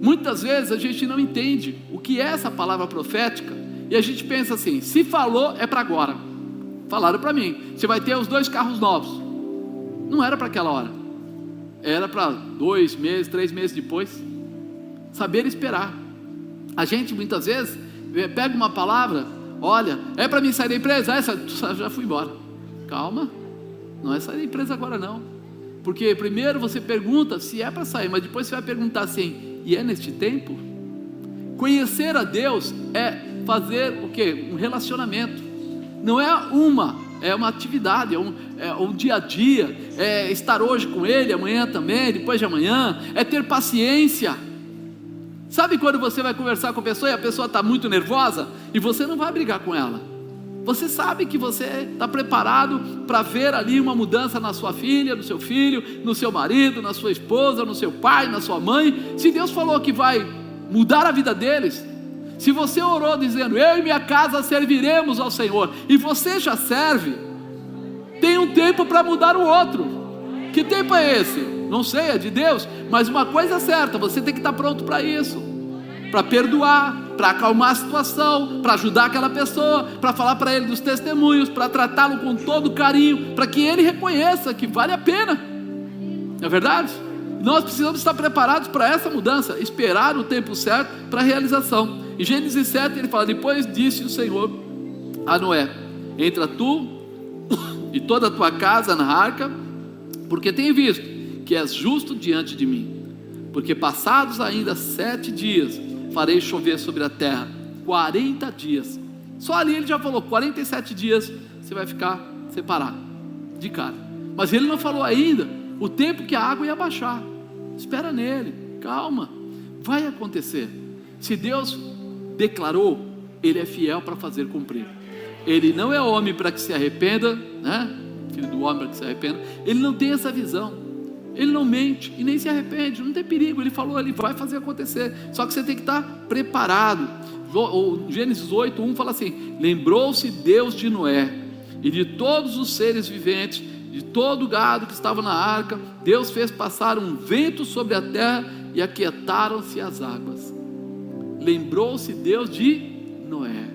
muitas vezes a gente não entende o que é essa palavra profética, e a gente pensa assim: se falou é para agora. Falaram para mim, você vai ter os 2 carros novos. Não era para aquela hora, era para 2 meses, 3 meses depois. Saber esperar. A gente muitas vezes pega uma palavra, olha, é para mim sair da empresa, essa já fui embora. Calma, não é sair da empresa agora não, porque primeiro você pergunta se é para sair, mas depois você vai perguntar assim: e é neste tempo? Conhecer a Deus é fazer o quê? Um relacionamento. Não é uma atividade, é um dia a dia, é estar hoje com Ele, amanhã também, depois de amanhã, é ter paciência. Sabe quando você vai conversar com a pessoa e a pessoa está muito nervosa, e você não vai brigar com ela, você sabe que você está preparado para ver ali uma mudança na sua filha, no seu filho, no seu marido, na sua esposa, no seu pai, na sua mãe. Se Deus falou que vai mudar a vida deles, se você orou dizendo: eu e minha casa serviremos ao Senhor, e você já serve, tem um tempo para mudar o outro. Que tempo é esse? Não sei, é de Deus, mas uma coisa é certa, você tem que estar pronto para isso, para perdoar, para acalmar a situação, para ajudar aquela pessoa, para falar para ele dos testemunhos, para tratá-lo com todo carinho, para que ele reconheça que vale a pena. Não é verdade? Nós precisamos estar preparados para essa mudança, esperar o tempo certo para a realização. Em Gênesis 7 ele fala: depois disse o Senhor a Noé: entra tu e toda a tua casa na arca, porque tenho visto que és justo diante de mim, porque passados ainda 7 dias farei chover sobre a terra 40 dias Só ali ele já falou: 47 dias você vai ficar separado de cara. Mas ele não falou ainda o tempo que a água ia baixar. Espera nele, calma, vai acontecer. Se Deus declarou, Ele é fiel para fazer cumprir. Ele não é homem para que se arrependa, né? Filho do homem para que se arrependa. Ele não tem essa visão. Ele não mente e nem se arrepende, não tem perigo. Ele falou, ele vai fazer acontecer. Só que você tem que estar preparado. O Gênesis 8:1 fala assim: lembrou-se Deus de Noé e de todos os seres viventes, de todo o gado que estava na arca. Deus fez passar um vento sobre a terra e aquietaram-se as águas. Lembrou-se Deus de Noé.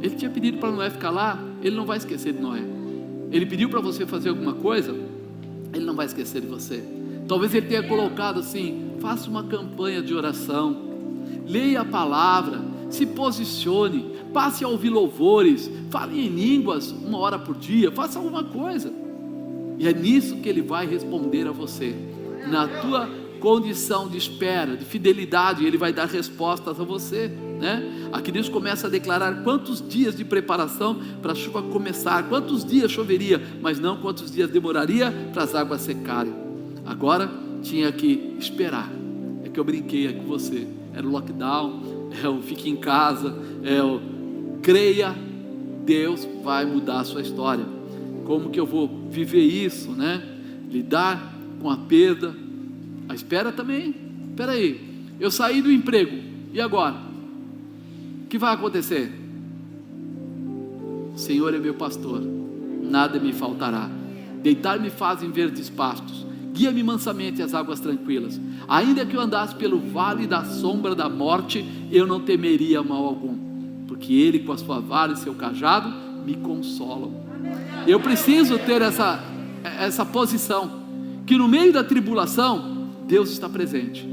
Ele tinha pedido para Noé ficar lá. Ele não vai esquecer de Noé. Ele pediu para você fazer alguma coisa, Ele não vai esquecer de você. Talvez Ele tenha colocado assim: faça uma campanha de oração, leia a palavra, se posicione, passe a ouvir louvores, fale em línguas 1 hora por dia, faça alguma coisa. E é nisso que Ele vai responder a você. Na tua condição de espera, de fidelidade, Ele vai dar respostas a você, né? Aqui Deus começa a declarar quantos dias de preparação para a chuva começar, quantos dias choveria, mas não quantos dias demoraria para as águas secarem. Agora tinha que esperar. É que eu brinquei aqui com você, era o lockdown, é o fique em casa, é o creia, Deus vai mudar a sua história. Como que eu vou viver isso, né? Lidar com a perda, a espera também. Espera aí, eu saí do emprego, e agora? O que vai acontecer? O Senhor é meu pastor, nada me faltará. Deitar-me faz em verdes pastos, guia-me mansamente às águas tranquilas. Ainda que eu andasse pelo vale da sombra da morte, eu não temeria mal algum, porque Ele com a sua vara e seu cajado me consolam. Eu preciso ter essa posição, que no meio da tribulação Deus está presente.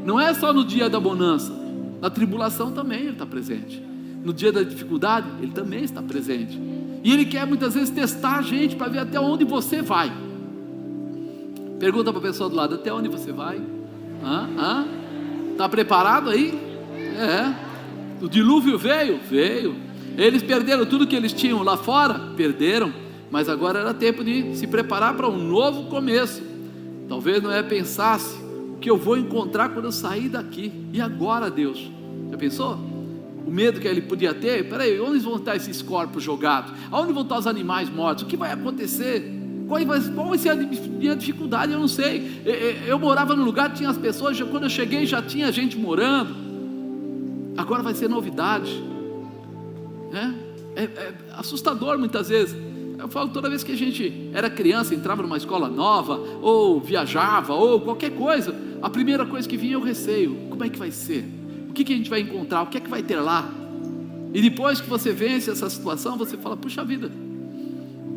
Não é só no dia da bonança, na tribulação também Ele está presente. No dia da dificuldade Ele também está presente. E Ele quer muitas vezes testar a gente para ver até onde você vai. Pergunta para a pessoa do lado: até onde você vai? Está preparado aí? O dilúvio veio? Veio. Eles perderam tudo que eles tinham lá fora? Perderam. Mas agora era tempo de se preparar para um novo começo. Talvez Noé pensasse: o que eu vou encontrar quando eu sair daqui? E agora, Deus? Já pensou? O medo que ele podia ter: peraí, onde vão estar esses corpos jogados? Aonde vão estar os animais mortos? O que vai acontecer? Qual vai ser a minha dificuldade? Eu não sei. Eu morava num lugar, tinha as pessoas, quando eu cheguei já tinha gente morando. Agora vai ser novidade. É assustador muitas vezes. Eu falo, toda vez que a gente era criança, entrava numa escola nova, ou viajava, ou qualquer coisa, a primeira coisa que vinha é o receio. Como é que vai ser? O que a gente vai encontrar? O que é que vai ter lá? E depois que você vence essa situação, você fala: puxa vida,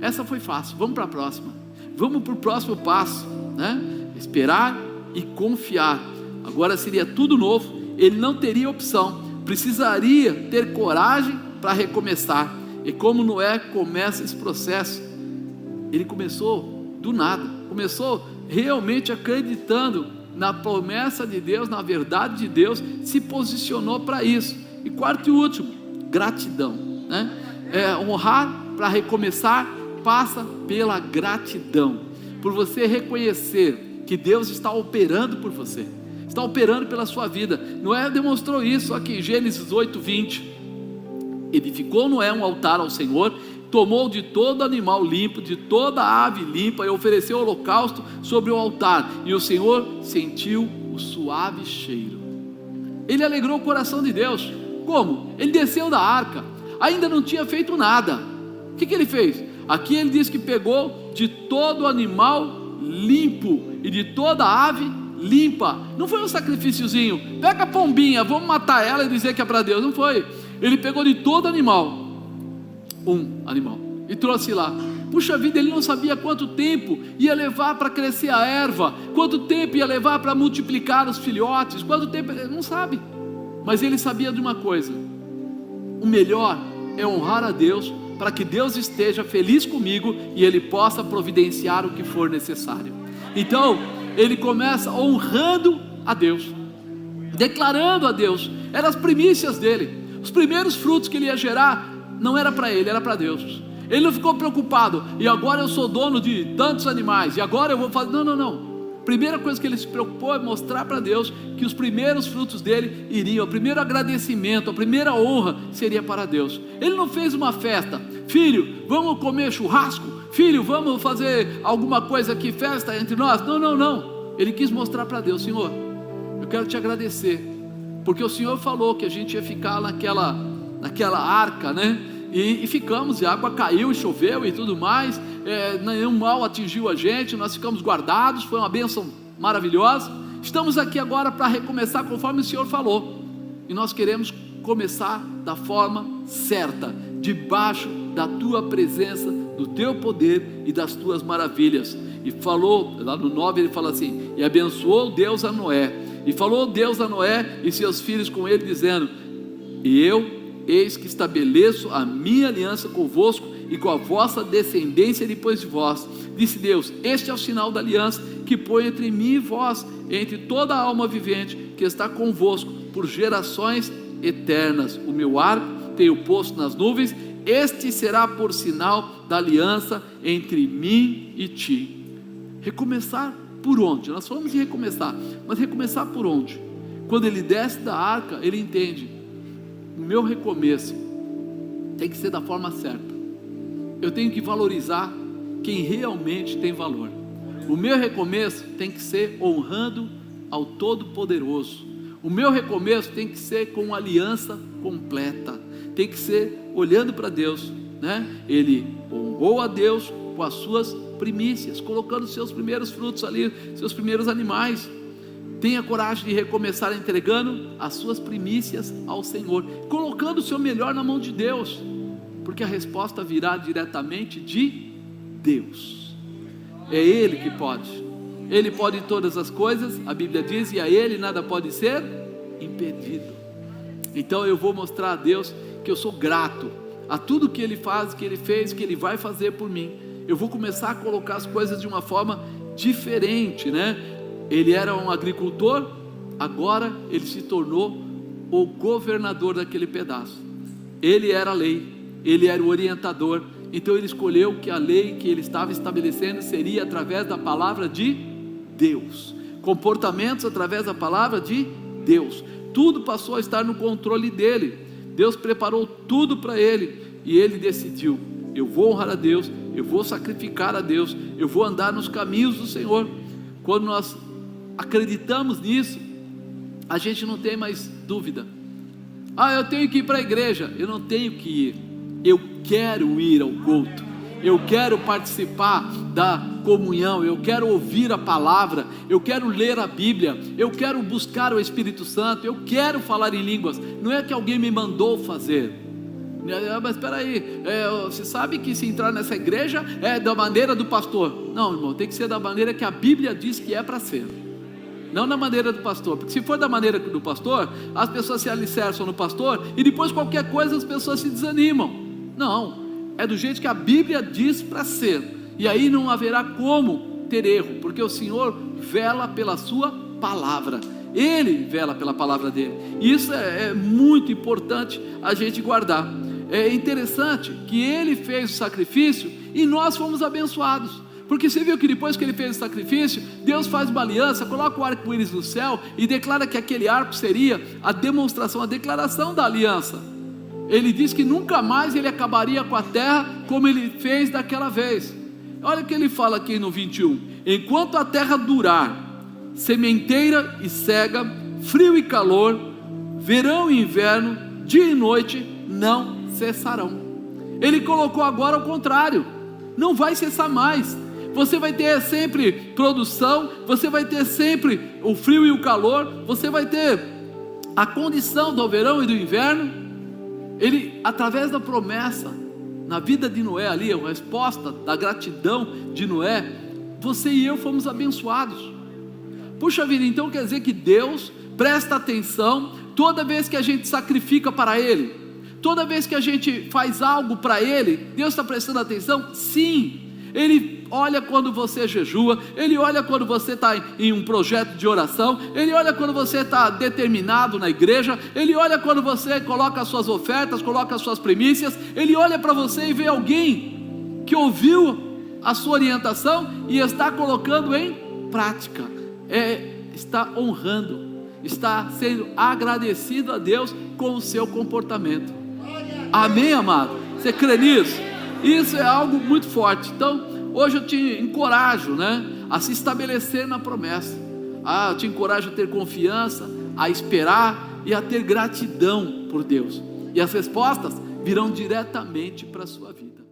essa foi fácil, vamos para a próxima. Vamos para o próximo passo, né? Esperar e confiar. Agora seria tudo novo, ele não teria opção, precisaria ter coragem para recomeçar. E como Noé começa esse processo? Ele começou do nada, começou realmente acreditando na promessa de Deus, na verdade de Deus, se posicionou para isso. E quarto e último, gratidão, né? Honrar para recomeçar passa pela gratidão, por você reconhecer que Deus está operando por você, está operando pela sua vida. Noé demonstrou isso aqui em Gênesis 8:20. Edificou Noé um altar ao Senhor, tomou de todo animal limpo, de toda ave limpa, e ofereceu holocausto sobre o altar, e o Senhor sentiu o suave cheiro. Ele alegrou o coração de Deus. Como? Ele desceu da arca, ainda não tinha feito nada. O que ele fez? Aqui ele diz que pegou de todo animal limpo e de toda ave limpa. Não foi um sacrifíciozinho, pega a pombinha, vamos matar ela e dizer que é para Deus. Não foi. Ele pegou de todo animal, um animal, e trouxe lá. Puxa vida, ele não sabia quanto tempo ia levar para crescer a erva, quanto tempo ia levar para multiplicar os filhotes, quanto tempo, ele não sabe. Mas ele sabia de uma coisa: o melhor é honrar a Deus, para que Deus esteja feliz comigo e Ele possa providenciar o que for necessário. Então ele começa honrando a Deus, declarando a Deus, eram as primícias dele, os primeiros frutos que ele ia gerar. não era para ele, era para Deus. Ele não ficou preocupado, e agora eu sou dono de tantos animais, e agora eu vou fazer, não. Primeira coisa que ele se preocupou é mostrar para Deus que os primeiros frutos dele iriam, o primeiro agradecimento, a primeira honra seria para Deus. Ele não fez uma festa, filho, vamos comer churrasco, filho, vamos fazer alguma coisa aqui, festa entre nós, não, ele quis mostrar para Deus, Senhor, eu quero te agradecer, porque o Senhor falou que a gente ia ficar naquela arca, né? E ficamos, e a água caiu e choveu e tudo mais, nenhum mal atingiu a gente, nós ficamos guardados, foi uma bênção maravilhosa. Estamos aqui agora para recomeçar conforme o Senhor falou, e nós queremos começar da forma certa, debaixo da tua presença, do teu poder e das tuas maravilhas. E falou, lá no 9 ele fala assim: e abençoou Deus a Noé, e falou Deus a Noé e seus filhos com ele, dizendo: e eu, eis que estabeleço a minha aliança convosco e com a vossa descendência depois de vós. Disse Deus: este é o sinal da aliança que põe entre mim e vós, entre toda a alma vivente que está convosco por gerações eternas. O meu arco tenho posto nas nuvens, este será por sinal da aliança entre mim e ti. Recomeçar por onde? Nós falamos de recomeçar, mas recomeçar por onde? Quando ele desce da arca, ele entende: o meu recomeço tem que ser da forma certa, eu tenho que valorizar quem realmente tem valor. O meu recomeço tem que ser honrando ao Todo-Poderoso. O meu recomeço tem que ser com aliança completa, tem que ser olhando para Deus, né? Ele honrou a Deus com as suas primícias, colocando seus primeiros frutos ali, seus primeiros animais. Tenha coragem de recomeçar entregando as suas primícias ao Senhor, colocando o seu melhor na mão de Deus, porque a resposta virá diretamente de Deus. É Ele que pode, Ele pode todas as coisas, a Bíblia diz, e a Ele nada pode ser impedido. Então eu vou mostrar a Deus que eu sou grato a tudo que Ele faz, que Ele fez, que Ele vai fazer por mim. Eu vou começar a colocar as coisas de uma forma diferente, né? Ele era um agricultor, agora ele se tornou o governador daquele pedaço. Ele era a lei, ele era o orientador. Então ele escolheu que a lei que ele estava estabelecendo seria através da palavra de Deus, comportamentos através da palavra de Deus. Tudo passou a estar no controle dele. Deus preparou tudo para ele, e ele decidiu: eu vou honrar a Deus, eu vou sacrificar a Deus, eu vou andar nos caminhos do Senhor. Quando nós acreditamos nisso, a gente não tem mais dúvida. Eu tenho que ir para a igreja. Eu não tenho que ir, eu quero ir ao culto, eu quero participar da comunhão, eu quero ouvir a palavra, eu quero ler a Bíblia, eu quero buscar o Espírito Santo, eu quero falar em línguas. Não é que alguém me mandou fazer. Mas espera aí, você sabe que se entrar nessa igreja é da maneira do pastor. Não, irmão, tem que ser da maneira que a Bíblia diz que é para ser, não da maneira do pastor. Porque se for da maneira do pastor, as pessoas se alicerçam no pastor, e depois qualquer coisa as pessoas se desanimam. Não, é do jeito que a Bíblia diz para ser, e aí não haverá como ter erro, porque o Senhor vela pela sua palavra, Ele vela pela palavra dele. E isso é muito importante a gente guardar. É interessante que Ele fez o sacrifício e nós fomos abençoados, porque você viu que depois que Ele fez o sacrifício, Deus faz uma aliança, coloca o arco-íris no céu e declara que aquele arco seria a demonstração, a declaração da aliança. Ele diz que nunca mais Ele acabaria com a terra como Ele fez daquela vez. Olha o que Ele fala aqui no 21: enquanto a terra durar, sementeira e cega, frio e calor, verão e inverno, dia e noite não cessarão. Ele colocou agora ao contrário: não vai cessar mais. Você vai ter sempre produção, você vai ter sempre o frio e o calor, você vai ter a condição do verão e do inverno. Ele, através da promessa na vida de Noé ali, a resposta da gratidão de Noé, você e eu fomos abençoados. Puxa vida, então quer dizer que Deus presta atenção toda vez que a gente sacrifica para Ele, toda vez que a gente faz algo para Ele, Deus está prestando atenção? Sim, Ele Ele olha quando você jejua, Ele olha quando você está em um projeto de oração, Ele olha quando você está determinado na igreja, Ele olha quando você coloca as suas ofertas, coloca as suas primícias, Ele olha para você e vê alguém que ouviu a sua orientação e está colocando em prática, está honrando, está sendo agradecido a Deus com o seu comportamento. Amém, amado? Você crê nisso? Isso é algo muito forte. Então, hoje eu te encorajo, né, a se estabelecer na promessa. Eu te encorajo a ter confiança, a esperar e a ter gratidão por Deus. E as respostas virão diretamente para a sua vida.